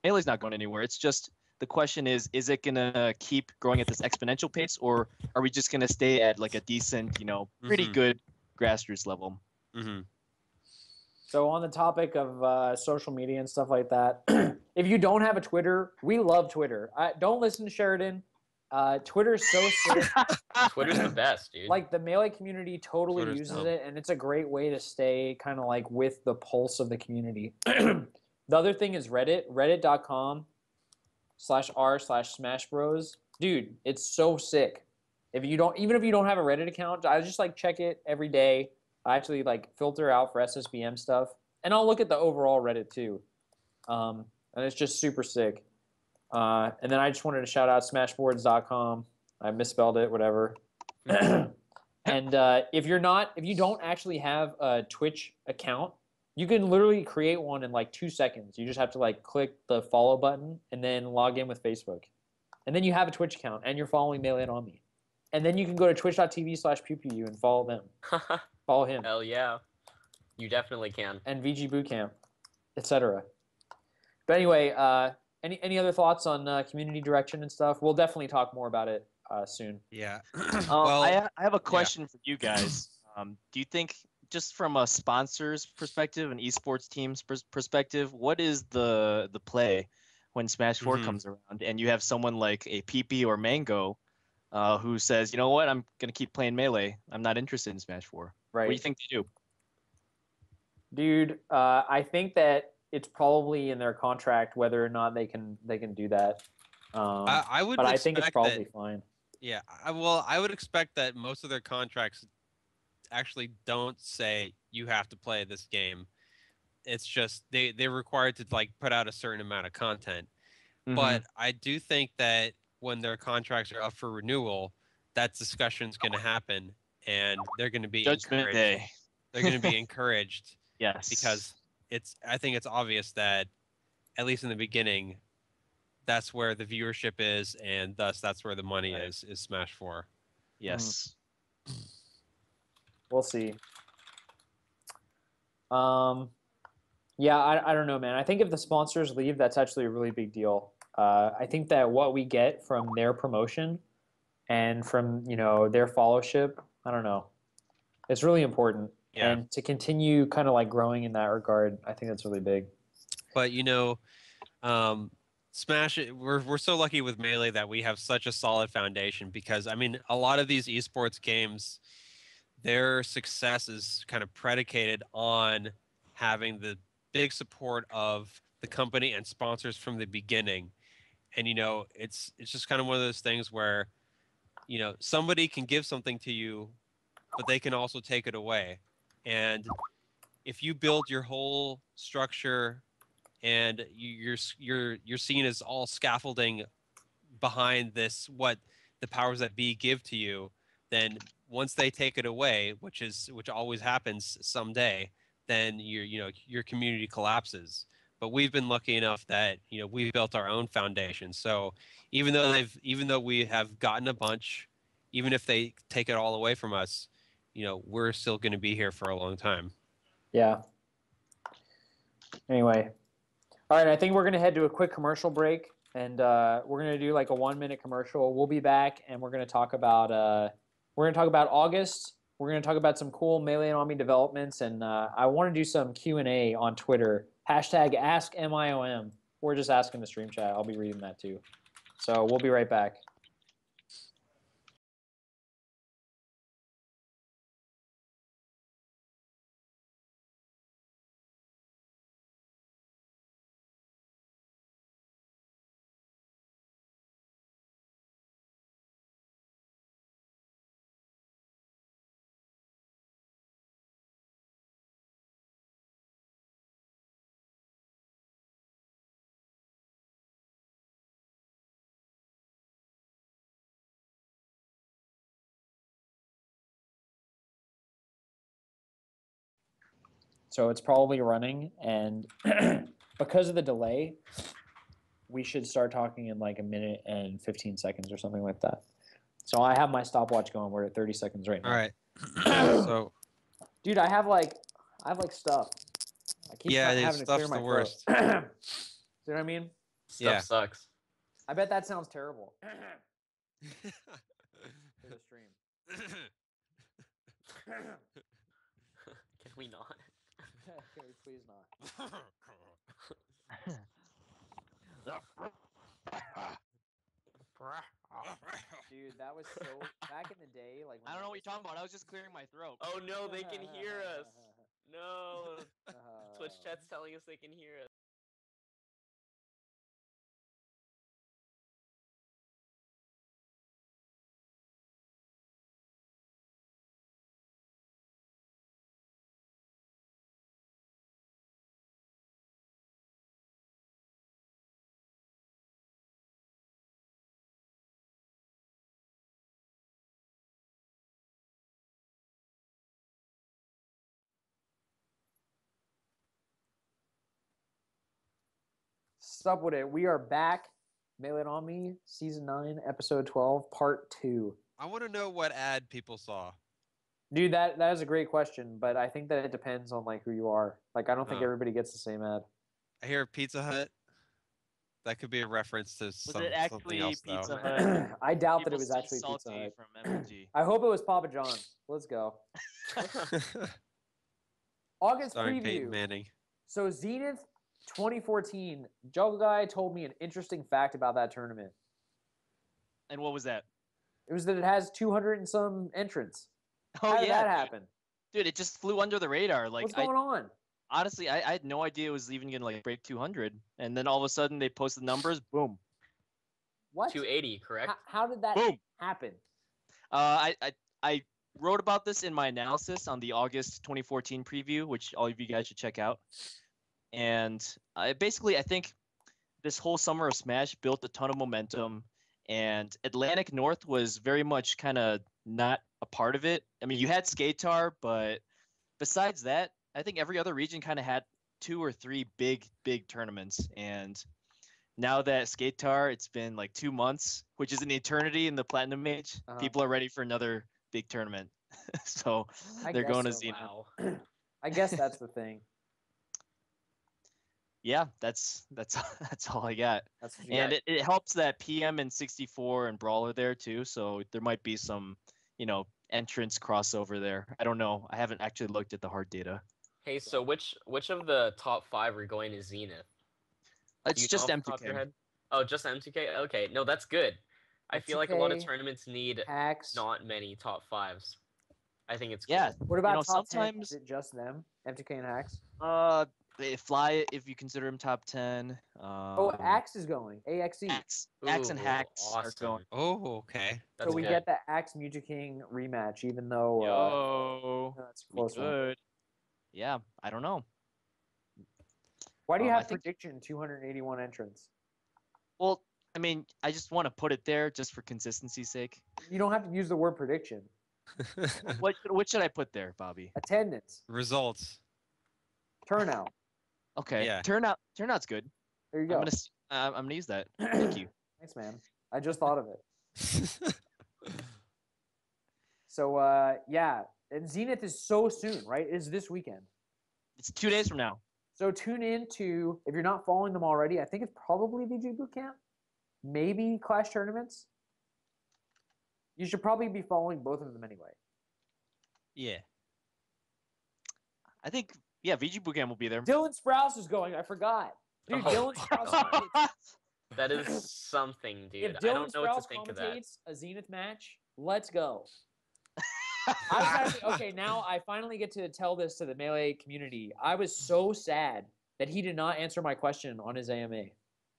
Melee's not going anywhere. It's just the question is it gonna keep growing at this exponential pace, or are we just gonna stay at like a decent, pretty Mhm. good grassroots level? Mhm. So on the topic of social media and stuff like that, if you don't have a Twitter, we love Twitter. Don't listen to Sheridan. Twitter is so sick. Twitter's the best, dude. Like the Melee community totally Twitter's uses dumb. it, and it's a great way to stay kind of like with the pulse of the community. The other thing is Reddit, reddit.com/r/Smash Bros. Dude, it's so sick. Even if you don't have a Reddit account, I just like check it every day. I actually like filter out for SSBM stuff, and I'll look at the overall Reddit too. And it's just super sick. And then I just wanted to shout out smashboards.com. I misspelled it, whatever. And if you don't actually have a Twitch account, you can literally create one in like 2 seconds. You just have to like click the follow button and then log in with Facebook. And then you have a Twitch account and you're following Mail It On Me. And then you can go to twitch.tv/PewPew and follow them. Follow him. Hell yeah. You definitely can. And VG Bootcamp, etc. But anyway, any other thoughts on community direction and stuff? We'll definitely talk more about it soon. Yeah. I have a question for you guys. Do you think, just from a sponsor's perspective, an esports team's perspective, what is the play when Smash 4 Mhm. comes around and you have someone like a PP or Mango who says, you know what, I'm gonna keep playing Melee. I'm not interested in Smash 4. What do you Right. think they do? Dude, I think that it's probably in their contract whether or not they can do that. I would But I think it's expect probably that. fine. Yeah. I would expect that most of their contracts actually don't say you have to play this game. It's just they're required to like put out a certain amount of content. But I do think that when their contracts are up for renewal, that discussion's going to happen, and they're going to be Judgment encouraged. Day. They're going to be encouraged Yes. because I think it's obvious that at least in the beginning, that's where the viewership is, and thus that's where the money Right. is Smash 4. Yes. We'll see. Yeah, I don't know, man. I think if the sponsors leave, that's actually a really big deal. I think that what we get from their promotion and from their followership, I don't know, it's really important. Yeah. And to continue kind of like growing in that regard, I think that's really big. But Smash, we're so lucky with Melee that we have such a solid foundation because I mean a lot of these esports games, their success is kind of predicated on having the big support of the company and sponsors from the beginning. And it's just kind of one of those things where somebody can give something to you, but they can also take it away. And if you build your whole structure and you're seen as all scaffolding behind this, what the powers that be give to you, then once they take it away, which always happens someday, then your community collapses. But we've been lucky enough that we've built our own foundation. So even though we have gotten a bunch, even if they take it all away from us, we're still going to be here for a long time. Yeah. Anyway, all right. I think we're gonna head to a quick commercial break, and we're gonna do like a 1-minute commercial. We'll be back, and we're gonna talk about August. We're gonna talk about some cool Melee and Army developments, and I want to do some Q&A on Twitter. #Ask MIOM, or just ask in the stream chat. I'll be reading that too. So we'll be right back. So it's probably running, and because of the delay, we should start talking in like a minute and 15 seconds or something like that. So I have my stopwatch going. We're at 30 seconds right now. All right. So Dude, I have like stuff. I keep Yeah, having to clear stuff's my the throat. worst. See what I mean? Stuff Yeah. sucks. I bet that sounds terrible for the stream. Can we not? Can we please not? Dude, that was so back in the day. Like when I don't know what was you're talking about. I was just clearing my throat. Oh no, they can hear us. No. Twitch Oh. chat's telling us they can hear us. Sup with it. We are back. Mail It On Me, Season 9, Episode 12, Part 2. I want to know what ad people saw. Dude, that is a great question, but I think that it depends on like who you are. Like I don't think Oh. everybody gets the same ad. I hear Pizza Hut. That could be a reference to Was something it actually else, Pizza though. Hut? I doubt that People it was still actually Pizza salty Hut. from MLG. I hope it was Papa John's. Let's go. August Starring Peyton preview. Manning. So Zenith 2014. Joe Guy told me an interesting fact about that tournament. And what was that? It was that it has 200 and some entrants. Oh How did yeah, that happen? dude, it just flew under the radar. Like What's going on? honestly, I had no idea it was even gonna like break 200, and then all of a sudden they posted the numbers. Boom. What? 280, correct? How did that Boom. happen? I wrote about this in my analysis on the August 2014 preview, which all of you guys should check out. And I think this whole summer of Smash built a ton of momentum, and Atlantic North was very much kind of not a part of it. I mean, you had Skatar, but besides that, I think every other region kind of had 2 or 3 big tournaments. And now that Skatar, it's been like 2 months, which is an eternity in the Platinum Age. People are ready for another big tournament. So they're going to Zenith. Wow. I guess that's the thing. Yeah, that's all I got. That's what you And got. it helps that PM and 64 and Brawl are there too, so there might be some, entrance crossover there. I don't know. I haven't actually looked at the hard data. Hey, so which of the top 5 are going to Zenith? Do It's you just know off the top of your M2K. head? Oh, just M2K? Okay, no, that's good. I feel like a lot of M2K, tournaments need Hacks. not many top 5s. I think it's Yeah. cool. What about top 10? sometimes Is it just them? M2K and Hacks? they fly if you consider them top 10. Oh, Axe is going. AXE. Axe and Ooh, Hacks are awesome. going. Oh, okay. That's So we good. get the Axe Mutu King rematch, even though that's a We close one. could. Yeah, I don't know. Why do you I have think- prediction 281 entrants? Well, I mean, I just want to put it there just for consistency's sake. You don't have to use the word prediction. What should I put there, Bobby? Attendance, Results. turnout. Okay. Yeah. Turnout's good. There you go. I'm gonna use that. Thank you. Thanks, man. I just thought of it. So yeah, and Zenith is so soon, right? It's this weekend. It's 2 days from now. So tune in to, if you're not following them already, I think it's probably VG Bootcamp, maybe Clash Tournaments. You should probably be following both of them anyway. Yeah. I think VG Bootcamp will be there. Dylan Sprouse is going. I forgot. Dude, Oh, Dylan Sprouse. That is something, dude. If I Dylan don't know what Sprouse to think of that. commentates a Zenith match, let's go. I was actually, okay, now I finally get to tell this to the Melee community. I was so sad that he did not answer my question on his AMA.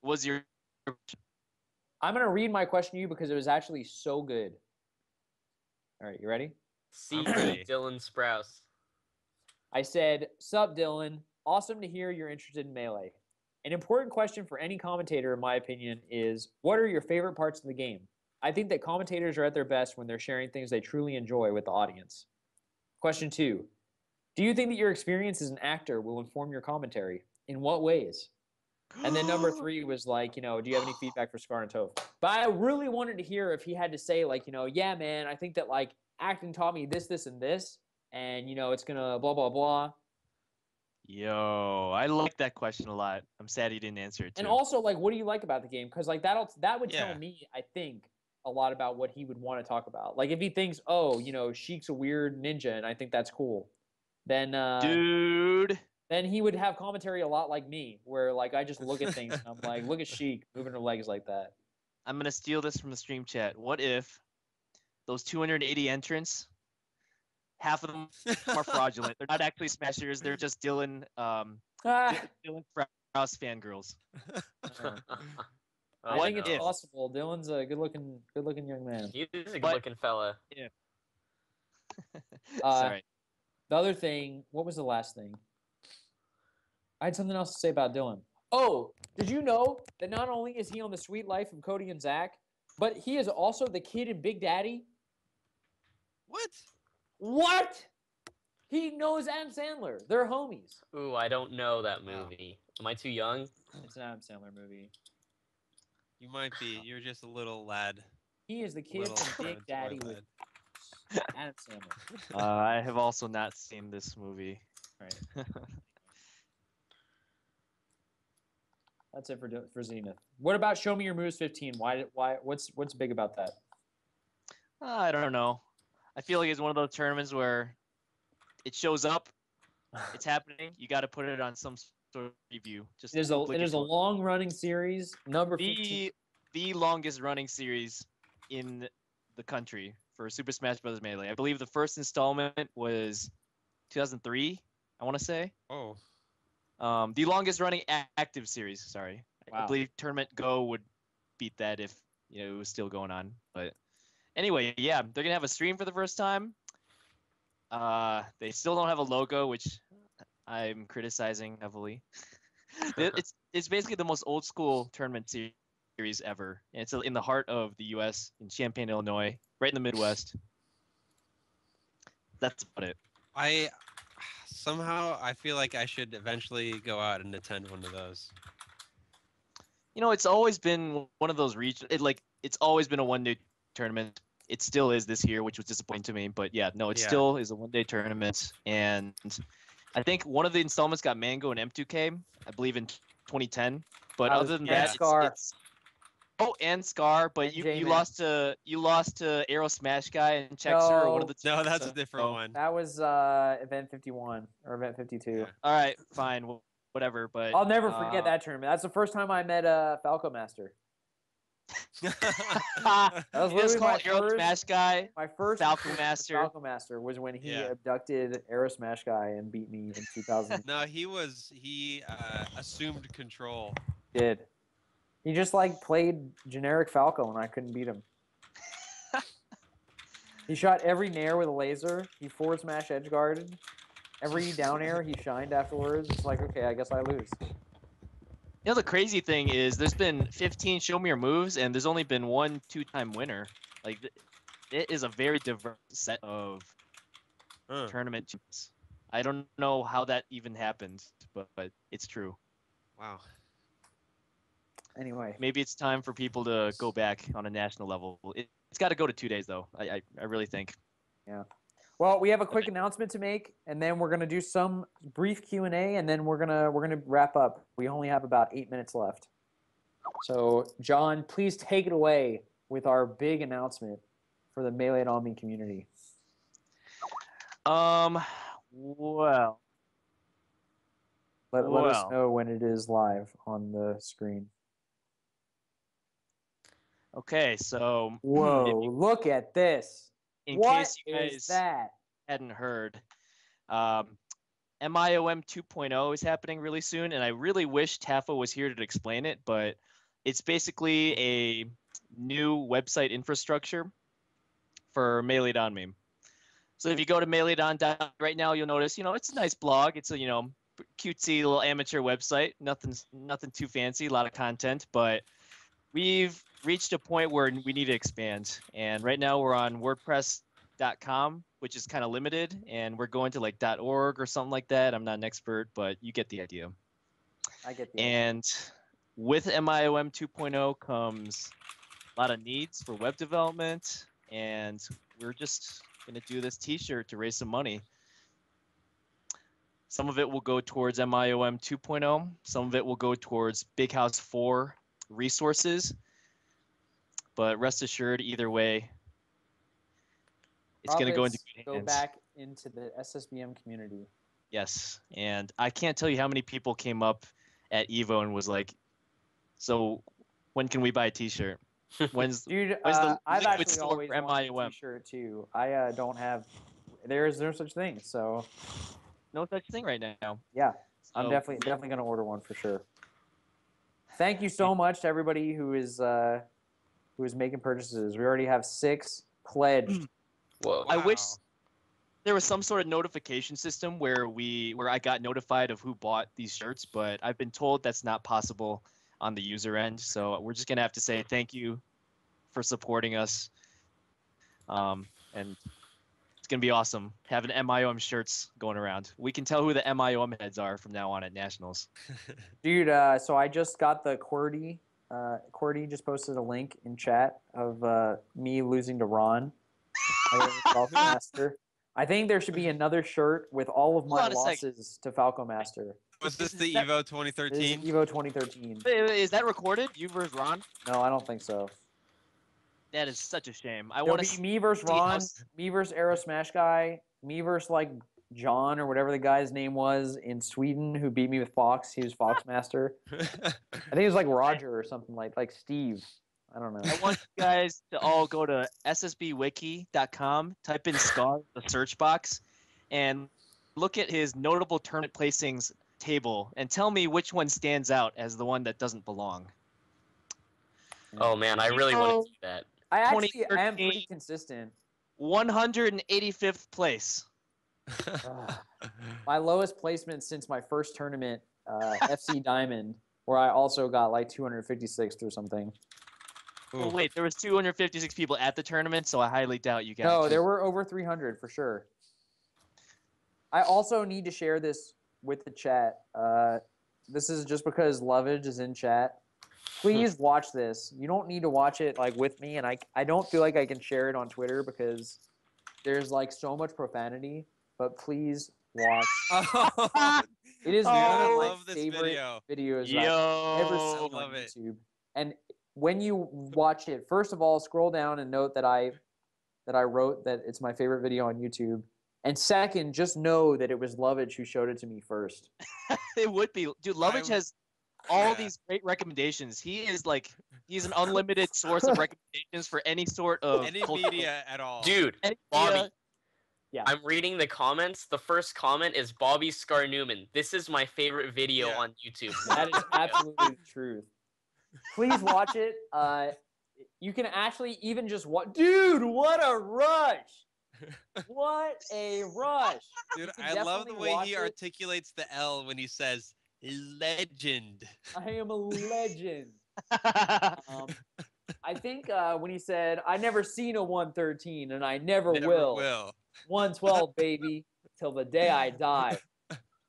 Was your I'm going to read my question to you because it was actually so good. All right, you ready? See ready. Dylan Sprouse. I said, "Sup, Dylan. Awesome to hear you're interested in Melee. An important question for any commentator, in my opinion, is what are your favorite parts of the game? I think that commentators are at their best when they're sharing things they truly enjoy with the audience. Question 2. Do you think that your experience as an actor will inform your commentary? In what ways? And then number 3 was like, do you have any feedback for Scar and Toph? But I really wanted to hear if he had to say like, yeah, man, I think that like acting taught me this, this, and this, and it's gonna blah blah blah. Yo, I like that question a lot. I'm sad he didn't answer it too. And also, like, what do you like about the game? Because like that would tell Yeah. me, I think, a lot about what he would want to talk about. Like if he thinks, oh, Sheik's a weird ninja, and I think that's cool, then Dude. then he would have commentary a lot like me, where like I just look at things and I'm like, look at Sheik moving her legs like that. I'm gonna steal this from the stream chat. What if those 280 entrants, half of them are fraudulent? They're not actually smashers. They're just Dylan Dylan Sprouse fangirls. I think it's if? possible. Dylan's a good looking young man. He's a good-looking fella. Yeah. Uh, Sorry. The other thing, what was the last thing? I had something else to say about Dylan. Oh, did you know that not only is he on The Sweet Life of Cody and Zach, but he is also the kid in Big Daddy? What? What? He knows Adam Sandler. They're homies. Ooh, I don't know that movie. Am I too young? It's an Adam Sandler movie. You might be. You're just a little lad. He is the kid Little from Big toy Daddy lad. with Adam Sandler. I have also not seen this movie. Right. That's it for Zenith. What about Show Me Your Moves 15? Why? What's big about that? I don't know. I feel like it's one of those tournaments where it shows up, it's happening. You got to put it on some sort of review. Just It is a long running series. Number 15. The longest running series in the country for Super Smash Bros. Melee. I believe the first installment was 2003. I want to say. Oh. The longest running active series. Sorry, Wow. I believe Tournament Go would beat that if it was still going on. But anyway, yeah, they're gonna have a stream for the first time. They still don't have a logo, which I'm criticizing heavily. It's basically the most old school tournament series ever. And it's in the heart of the U.S. in Champaign, Illinois, right in the Midwest. That's about it. Somehow I feel like I should eventually go out and attend one of those. It's always been one of those it's always been a one-day tournament. It still is this year, which was disappointing to me. But yeah, no, it still is a one-day tournament. And I think one of the installments got Mango and M2K, I believe in 2010. But other than that, Scar. And Scar. But you lost to Aero Smash Guy and Chexer or one of the two. No, that's a different one. That was Event 51 or Event 52. Yeah. All right, fine, whatever. But I'll never forget that tournament. That's the first time I met Falco Master. That was It's literally called Aero Smash Guy. my first Falco experience with Master. Falco Master was when he Yeah. abducted Aero Smash Guy and beat me in 2000. No, he assumed control. Did. He just like played generic Falco and I couldn't beat him. He shot every nair with a laser. He forward smash edge guarded. Every down air he shined afterwards. It's like, okay, I guess I lose. The crazy thing is there's been 15 Show Me Your Moves, and there's only been one two-time winner. Like, it is a very diverse set of tournament champs. I don't know how that even happened, but it's true. Wow. Anyway. Maybe it's time for people to go back on a national level. It's got to go to 2 days, though. I really think. Yeah. Well, we have a quick announcement to make, and then we're gonna do some brief Q&A, and then we're gonna wrap up. We only have about 8 minutes left. So, John, please take it away with our big announcement for the Melee and Omni community. Well. Let us know when it is live on the screen. Okay, so. Whoa! Look at this. In What case you guys is that? hadn't heard, MIOM 2.0 is happening really soon, and I really wish Taffa was here to explain it, but it's basically a new website infrastructure for Melee.me. So if you go to Melee.me right now, you'll notice, it's a nice blog. It's a, cutesy little amateur website. Nothing too fancy, a lot of content, but we've reached a point where we need to expand. And right now we're on WordPress .com, which is kind of limited, and we're going to like .org or something like that. I'm not an expert, but you get the idea. I get the idea. And with MIOM 2.0 comes a lot of needs for web development, and we're just going to do this t-shirt to raise some money. Some of it will go towards MIOM 2.0. Some of it will go towards Big House 4 resources. But rest assured, either way, it's going to go into good hands. Go back into the SSBM community. Yes, and I can't tell you how many people came up at Evo and was like, "So, when can we buy a T-shirt? When's Dude, the I've liquid actually store always for wanted a MIOM? T-shirt too. I don't have. There's no such thing. So No such thing right now." yeah, I'm So- definitely gonna order one for sure. Thank you so much to everybody who is making purchases. We already have 6 pledged. Whoa. I wish Wow. there was some sort of notification system where I got notified of who bought these shirts, but I've been told that's not possible on the user end. So we're just gonna have to say thank you for supporting us, and it's gonna be awesome having MIOM shirts going around. We can tell who the MIOM heads are from now on at nationals. Dude, so I just got the QWERTY. QWERTY just posted a link in chat of me losing to Ron. Falco Master. I think there should be another shirt with all of my Hold on a second. losses to Falco Master. Was this the Is that- Evo This is 2013? Evo 2013. Is that recorded? You versus Ron? No, I don't think so. That is such a shame. I There'll want be to. me versus see how Ron, s- me versus Aero Smash Guy, me versus like John or whatever the guy's name was in Sweden who beat me with Fox. He was Fox Master. I think it was like Roger or something like Steve. I don't know. I want you guys to all go to ssbwiki.com, type in Scar in the search box, and look at his notable tournament placings table and tell me which one stands out as the one that doesn't belong. Oh man, I really want to do that. I actually am 2013. pretty consistent. 185th place. Ugh. My lowest placement since my first tournament, FC Diamond, where I also got like 256th or something. Oh, wait, there was 256 people at the tournament, so I highly doubt you got No, it. there were over 300 for sure. I also need to share this with the chat. This is just because Lovage is in chat. Please watch this. You don't need to watch it like with me, and I don't feel like I can share it on Twitter because there's like so much profanity. But please watch. Oh, It is Oh, one I of my love this favorite video. videos that I've ever Yo. seen I love on it. YouTube. And when you watch it, first of all, scroll down and note that I wrote that it's my favorite video on YouTube. And second, just know that it was Lovage who showed it to me first. It would be. Dude, Lovage I'm- has all yeah. these great recommendations. He's an unlimited source of recommendations for any sort of Any cultural- media at all. Dude, any Bobby, media. Yeah. I'm reading the comments. The first comment is Bobby Scar Newman. This is my favorite video Yeah. on YouTube. That is absolutely the truth. Please watch it. You can actually even just watch. Dude, what a rush! What a rush! Dude, can I love the definitely way watch he it. articulates the L when he says legend. I am a legend. I think when he said, "I never seen a 113, and I never, Never will. 112, baby, till the day I die."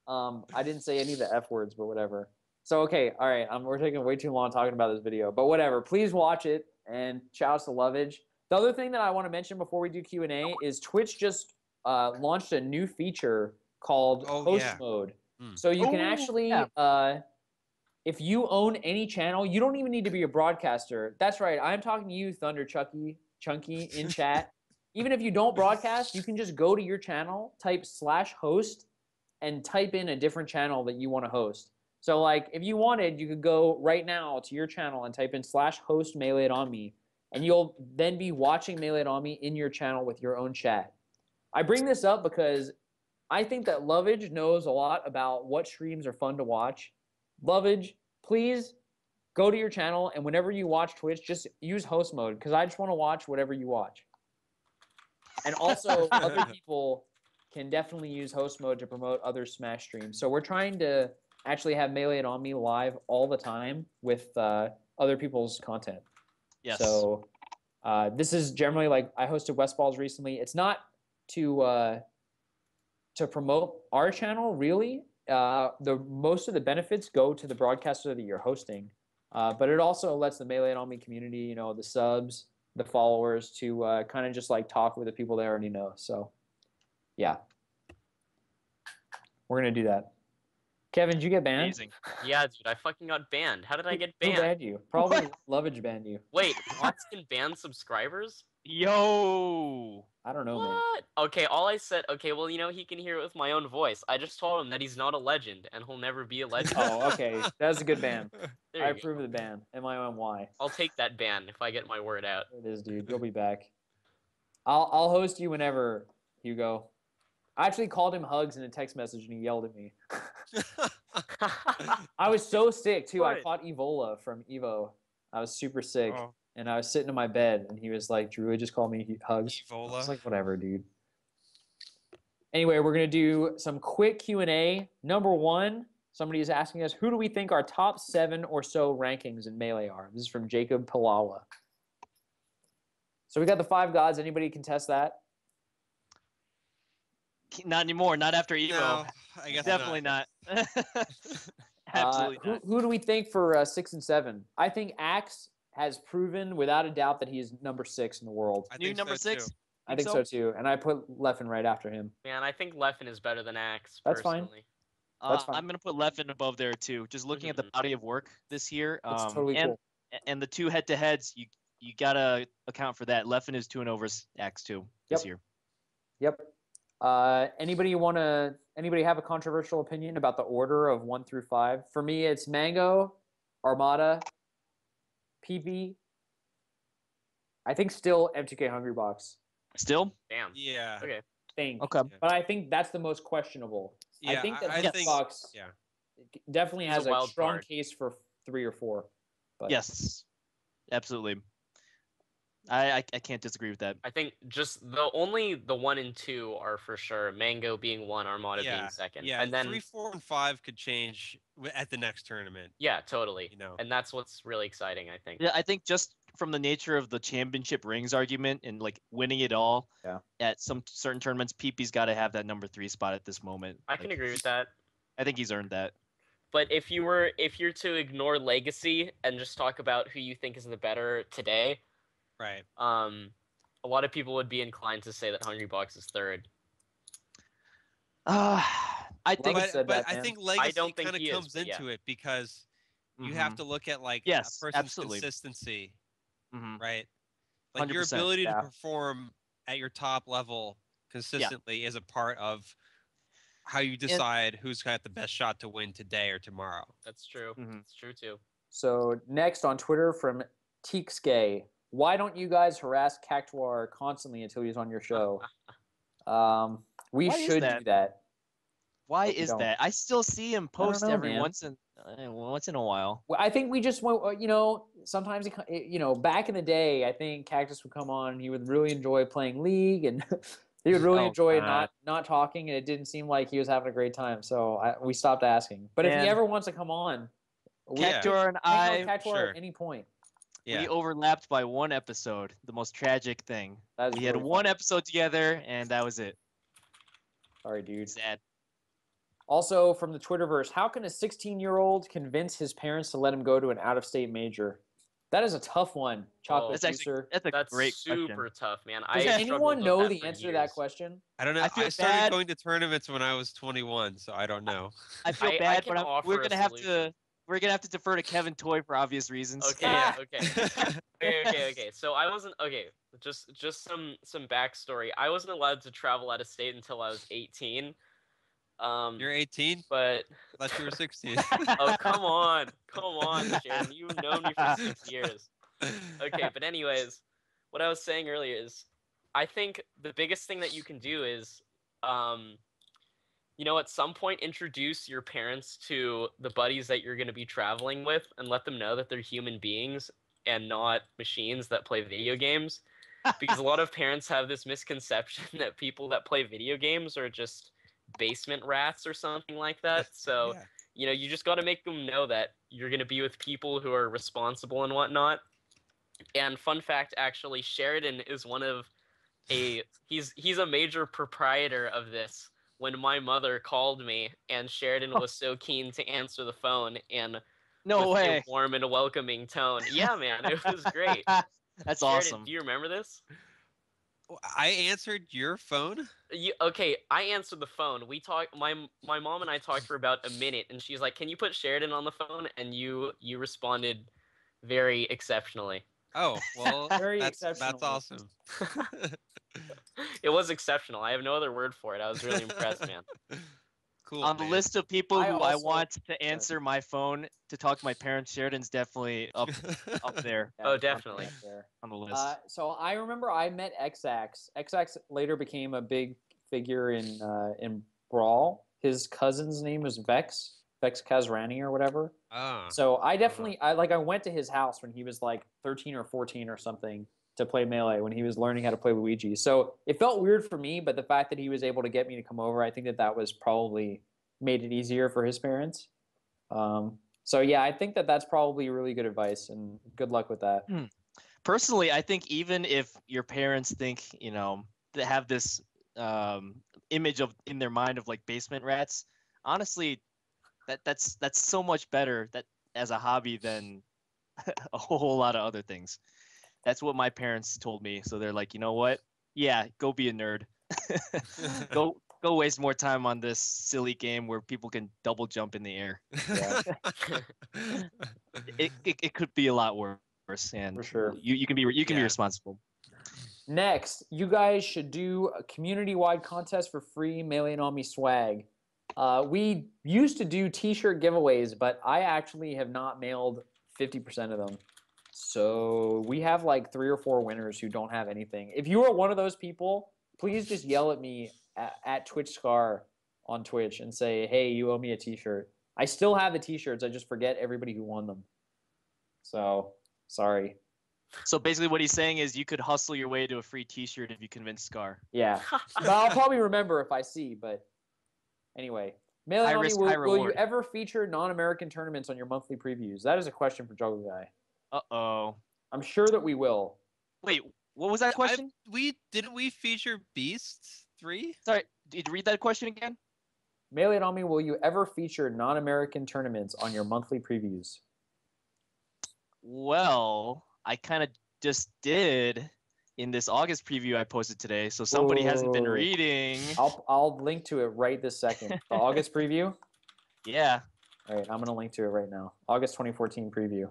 I didn't say any of the F words, but whatever. So okay, all right. We're taking way too long talking about this video, but whatever. Please watch it and shout out to Lovage. The other thing that I want to mention before we do Q&A is Twitch just launched a new feature called Oh, host yeah. mode. Mm. So you can Oh, actually, yeah. if you own any channel, you don't even need to be a broadcaster. That's right. I'm talking to you, Thunder Chunky in chat. Even if you don't broadcast, you can just go to your channel, type /host, and type in a different channel that you want to host. So like if you wanted, you could go right now to your channel and type in /host Melee It On Me, and you'll then be watching Melee It On Me in your channel with your own chat. I bring this up because I think that Lovage knows a lot about what streams are fun to watch. Lovage, please go to your channel, and whenever you watch Twitch, just use host mode because I just want to watch whatever you watch. And also, other people can definitely use host mode to promote other Smash streams. So we're trying to actually have Melee It On Me live all the time with other people's content. Yes. So This is generally like I hosted West Balls recently. It's not to promote our channel really. The most of the benefits go to the broadcaster that you're hosting, but it also lets the Melee and All Me community, you know, the subs, the followers, to kind of just like talk with the people they already know. So, yeah, we're gonna do that. Kevin, did you get banned? Amazing. Yeah, dude, I fucking got banned. How did I get Who banned? banned you? Probably What? Lovage banned you. Wait, bots can ban subscribers? Yo. I don't know, man. What? Okay, all I said, okay, well, you know, he can hear it with my own voice. I just told him that he's not a legend, and he'll never be a legend. Oh, okay. That's a good ban. There I you go. approve of the ban. MIOM. I'll take that ban if I get my word out. There it is, dude. You'll be back. I'll host you whenever, Hugo. I actually called him Hugs in a text message and he yelled at me. I was so sick too. I What? caught Ebola from Evo. I was super sick Oh. and I was sitting in my bed and he was like, Drew, just called me Hugs. I Ebola. was like, whatever, dude. Anyway, we're gonna do some quick Q&A. Number one, somebody is asking us, who do we think our top 7 or so rankings in Melee are? This is from Jacob Pilawa. So we got the 5 gods. Anybody contest that? Not anymore. Not after Evo. No, I guess Definitely not. Uh, Absolutely not. who do we think for 6 and 7? I think Axe has proven without a doubt that he is number 6 in the world. I New think number so, 6? too. I think so too. And I put Leffen right after him. Man, I think Leffen is better than Axe, That's fine. personally. That's fine. I'm gonna put Leffen above there too. Just looking at the body of work this year, It's totally and cool. and the 2 head-to-heads, you gotta account for that. Leffen is 2-0 versus Axe 2 this Yep. year. Yep. Anybody have a controversial opinion about the order of 1 through 5? For me, it's Mango, Armada, PB. I think still M2K Hungry Box. Still? Damn. Yeah. Okay. Think. Okay. But I think that's the most questionable. I Yeah, think that I Hungry think- Box yeah. definitely He's has a a wild strong card. case for 3 or 4. But Yes. Absolutely. I can't disagree with that. I think just the 1 and 2 are for sure. Mango being 1, Armada Yeah. being 2nd. Yeah. And then 3, 4, and 5 could change at the next tournament. yeah, totally. You know. And that's what's really exciting, I think. Yeah, I think just from the nature of the championship rings argument and like winning it all, Yeah. at some certain tournaments, PP has got to have that number 3 spot at this moment. I can agree with that. I think he's earned that. But if you're to ignore legacy and just talk about who you think is the better today, Right. a lot of people would be inclined to say that Hungry Box is 3rd. I think Love it. said But that, I man. think legacy don't think kind of he is, comes but yeah. into it because you have to look at like Yes, a person's absolutely. consistency, Mhm. right? Like your 100%, ability yeah. to perform at your top level consistently is a part of how you decide who's got the best shot to win today or tomorrow. That's true. Mhm. It's true too. So next on Twitter from Teekskay, why don't you guys harass Cactuar constantly until he's on your show? We Why is should that? do that. Why But we is don't. that? I still see him post know, every man. once in a while. Well, I think we just want, sometimes, back in the day, I think Cactus would come on and he would really enjoy playing League and he would really Oh, enjoy God. not talking, and it didn't seem like he was having a great time. So we stopped asking. But if he Man. ever wants to come on, we Yeah. Cactuar and hang out I, with Cactuar sure. at any point. Yeah. we overlapped by 1 episode. The most tragic thing. That is We had really 1 funny. episode together, and that was it. Sorry, dude. Sad. Also, from the Twitterverse, how can a 16-year-old convince his parents to let him go to an out-of-state major? That is a tough one, Chocolate That's Juicer. That's a That's great super question. tough, man. Does I anyone know the answer to that years. question? I don't know. I feel I started bad. going to tournaments when I was 21, so I don't know. I feel I bad, can but offer we're a gonna have solution. to defer to Kevin Toy for obvious reasons. Okay, Yeah. okay. So I wasn't Just some backstory. I wasn't allowed to travel out of state until I was 18. You're 18? But I thought you were 16. oh come on, Sharon. You've known me for 6 years. Okay, but anyways, what I was saying earlier is, I think the biggest thing that you can do is, at some point introduce your parents to the buddies that you're going to be traveling with and let them know that they're human beings and not machines that play video games. Because a lot of parents have this misconception that people that play video games are just basement rats or something like that. So, Yeah. you just got to make them know that you're going to be with people who are responsible and whatnot. And fun fact, actually, Sheridan is he's a major proprietor of this. When my mother called me and Sheridan was so keen to answer the phone and No with a way. warm and welcoming tone. Yeah, man, it was great. That's Sheridan, awesome. do you remember this? I answered your phone. Okay, I answered the phone. We talked. My mom and I talked for about a minute, and she's like, "Can you put Sheridan on the phone?" And you responded very exceptionally. Oh, well, Very that's exceptional. awesome. It was exceptional. I have no other word for it. I was really impressed, man. Cool. On the man. list of people I who I also- want to answer my phone to talk to my parents, Sheridan's definitely up there Oh, it's not definitely. up there. on the list. So I remember I met XX. XX later became a big figure in Brawl. His cousin's name was Vex Kazrani or whatever. Ah, So I definitely I went to his house when he was like 13 or 14 or something to play Melee when he was learning how to play Luigi. So it felt weird for me, but the fact that he was able to get me to come over, I think that was probably made it easier for his parents. So yeah, I think that that's probably really good advice, and good luck with that. Personally, I think even if your parents think, they have this image of in their mind of like basement rats, honestly, that's so much better that as a hobby than a whole lot of other things. That's what my parents told me. So they're like, you know what? Yeah, go be a nerd. Go waste more time on this silly game where people can double jump in the air. Yeah, It could be a lot worse, and for sure. you can be Yeah. responsible. Next, you guys should do a community-wide contest for free Melee and Omni swag. We used to do T-shirt giveaways, but I actually have not mailed 50% of them. So we have like 3 or 4 winners who don't have anything. If you are one of those people, please just yell at me at Twitch Scar on Twitch and say, "Hey, you owe me a T-shirt." I still have the T-shirts. I just forget everybody who won them. So sorry. So basically, what he's saying is you could hustle your way to a free T-shirt if you convince Scar. Yeah, but I'll probably remember if I see. But anyway, Melee High Omni, risk, high will you reward. ever feature non-American tournaments on your monthly previews? That is a question for Juggle Guy. Uh-oh. I'm sure that we will. Wait, what was that question? Didn't we feature Beast 3? Sorry, did you read that question again? Melee Omni, will you ever feature non-American tournaments on your monthly previews? Well, I kind of just did in this August preview I posted today, so somebody hasn't been Whoa. reading. I'll link to it right this second. The August preview. Yeah, All right, I'm gonna link to it right now. August 2014 preview.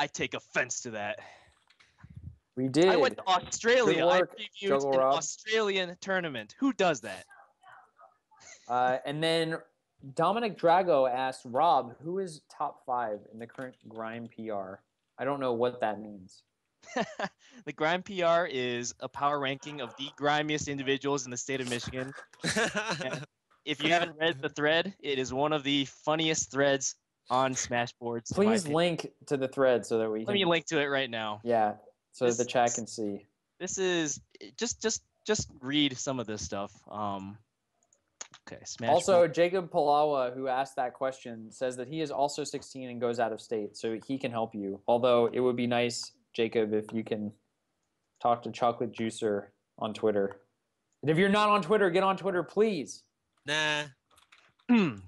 I take offense to that. We did. I went to Australia. Good work, I previewed Juggle an Rob. Australian tournament. Who does that? And then Dominic Drago asked Rob, who is top 5 in the current Grime PR? I don't know what that means. The Grime PR is a power ranking of the grimiest individuals in the state of Michigan. And if you haven't read the thread, it is one of the funniest threads on Smashboards. in my Please opinion. link to the thread so that we Let can. me link to it right now. Yeah, so This- the chat can see. This is just read some of this stuff. Okay, Smashboard. Also, Jacob Palawa, who asked that question, says that he is also 16 and goes out of state, so he can help you. Although it would be nice, Jacob, if you can talk to Chocolate Juicer on Twitter. And if you're not on Twitter, get on Twitter, please. Nah.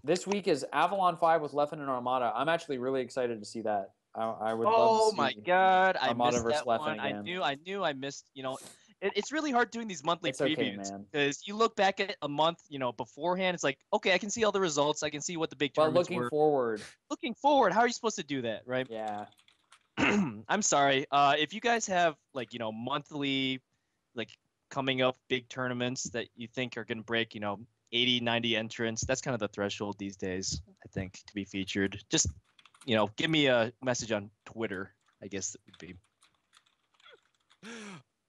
This week is Avalon 5 with Leffen and Armada. I'm actually really excited to see that. I would love Oh to see my God! I Armada missed versus that one. Leffen again. I knew I missed. It's really hard doing these monthly It's okay, previews man. because you look back at a month, beforehand. It's like, okay, I can see all the results. I can see what the big But tournaments looking were. forward, Looking forward, how are you supposed to do that, right? yeah. I'm sorry. If you guys have monthly, coming up big tournaments that you think are gonna break, 80, 90 entrants, that's kind of the threshold these days, I think, to be featured. Just, give me a message on Twitter, I guess it would be.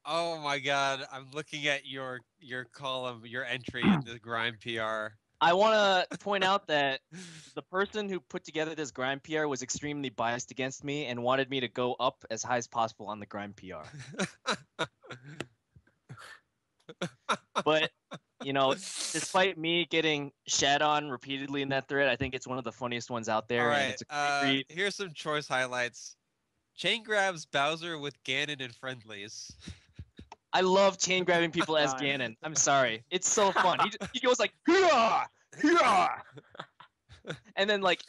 Oh my God! I'm looking at your column, your entry in the Grime PR. I want to point out that the person who put together this Grime PR was extremely biased against me and wanted me to go up as high as possible on the Grime PR. But, despite me getting shat on repeatedly in that thread, I think it's one of the funniest ones out there. All And right. it's a great read. Here's some choice highlights. Chain grabs Bowser with Ganon and friendlies. I love chain grabbing people as Fine. Ganon. I'm sorry. It's so fun. He goes like, "Hurrah! Hurrah!" And then like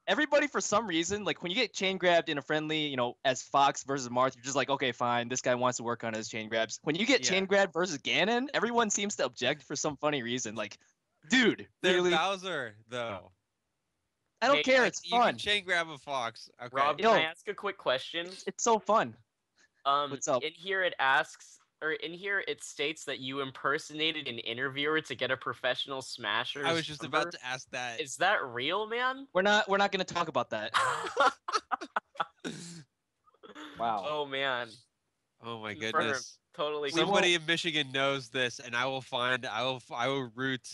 everybody for some reason, like when you get chain grabbed in a friendly, as Fox versus Marth, you're just like, okay, fine, this guy wants to work on his chain grabs. When you get chain grabbed versus Ganon, everyone seems to object for some funny reason. Like, dude, They're really? Bowser though. I don't Hey, care. Like, It's you fun. can chain grab a fox. Okay. Rob, Yo. can I ask a quick question? It's so fun. What's up? In here it states that you impersonated an interviewer to get a professional Smasher's I was just number. about to ask that. Is that real, man? We're not gonna talk about that. Wow. Oh man. Oh my Confirmed. goodness. Totally. Somebody in Michigan knows this, and I will root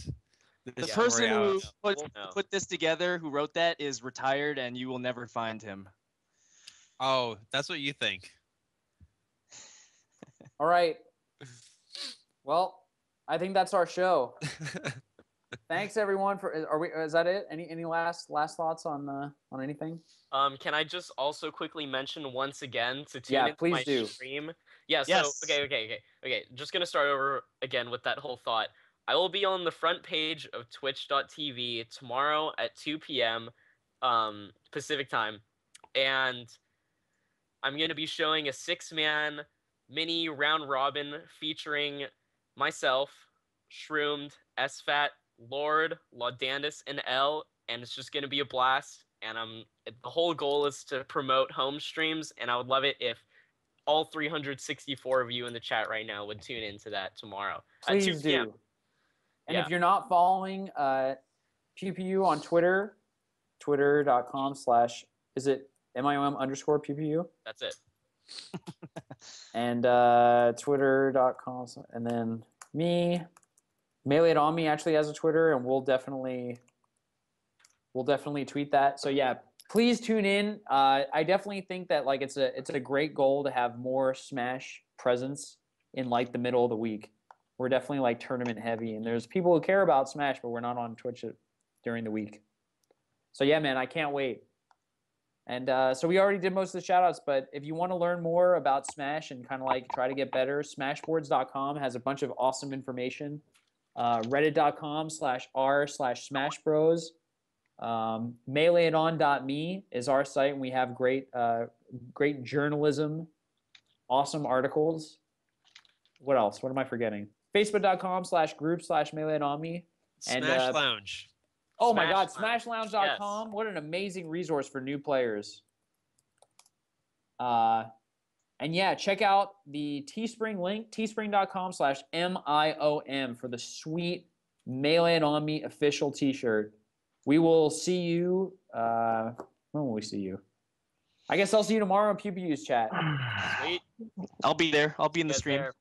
The this Yeah, person story out. who We'll know. put this together, who wrote that, is retired, and you will never find him. Oh, that's what you think. All right. Well, I think that's our show. Thanks everyone for. Is that it? Any last thoughts on anything? Can I just also quickly mention once again to tune Yeah, into please my do. stream? Yeah, so Yes. okay. Just gonna start over again with that whole thought. I will be on the front page of twitch.tv tomorrow at 2 p.m. Pacific time. And I'm gonna be showing a 6-man mini round robin featuring myself, Shroomed, SFAT, Lord, Laudanus, and L, and it's just gonna be a blast. And the whole goal is to promote home streams, and I would love it if all 364 of you in the chat right now would tune into that tomorrow at 2 Please p.m. do. And Yeah. if you're not following PPU on Twitter, twitter.com/ is it MIOM_PPU? That's it. And twitter.com, and then me, Melee It On Me actually has a Twitter, and we'll definitely tweet that. So yeah, please tune in. I definitely think that like it's a great goal to have more Smash presence in like the middle of the week. We're definitely like tournament heavy, and there's people who care about Smash, but we're not on Twitch during the week. So yeah, man, I can't wait. And so we already did most of the shout-outs, but if you want to learn more about Smash and kind of like try to get better, smashboards.com has a bunch of awesome information. reddit.com/r/smashbros. Meleeiton.me is our site, and we have great journalism, awesome articles. What else? What am I forgetting? Facebook.com/group/meleeitonme. Smash Lounge. Oh my God, Smash Lounge. smashlounge.com. Yes. What an amazing resource for new players. And yeah, check out the Teespring link, teespring.com/MIOM for the sweet Melee It On Me official t-shirt. We will see you. When will we see you? I guess I'll see you tomorrow on PPU's chat. Sweet. I'll be there. I'll be in the Get stream. there.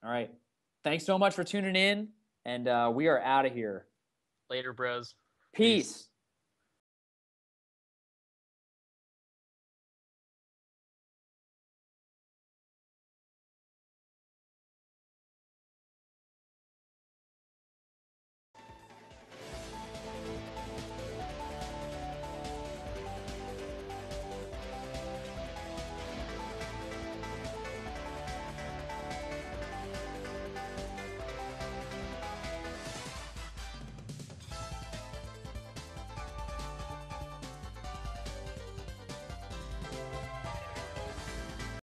All right. Thanks so much for tuning in, and we are out of here. Later, bros. Peace.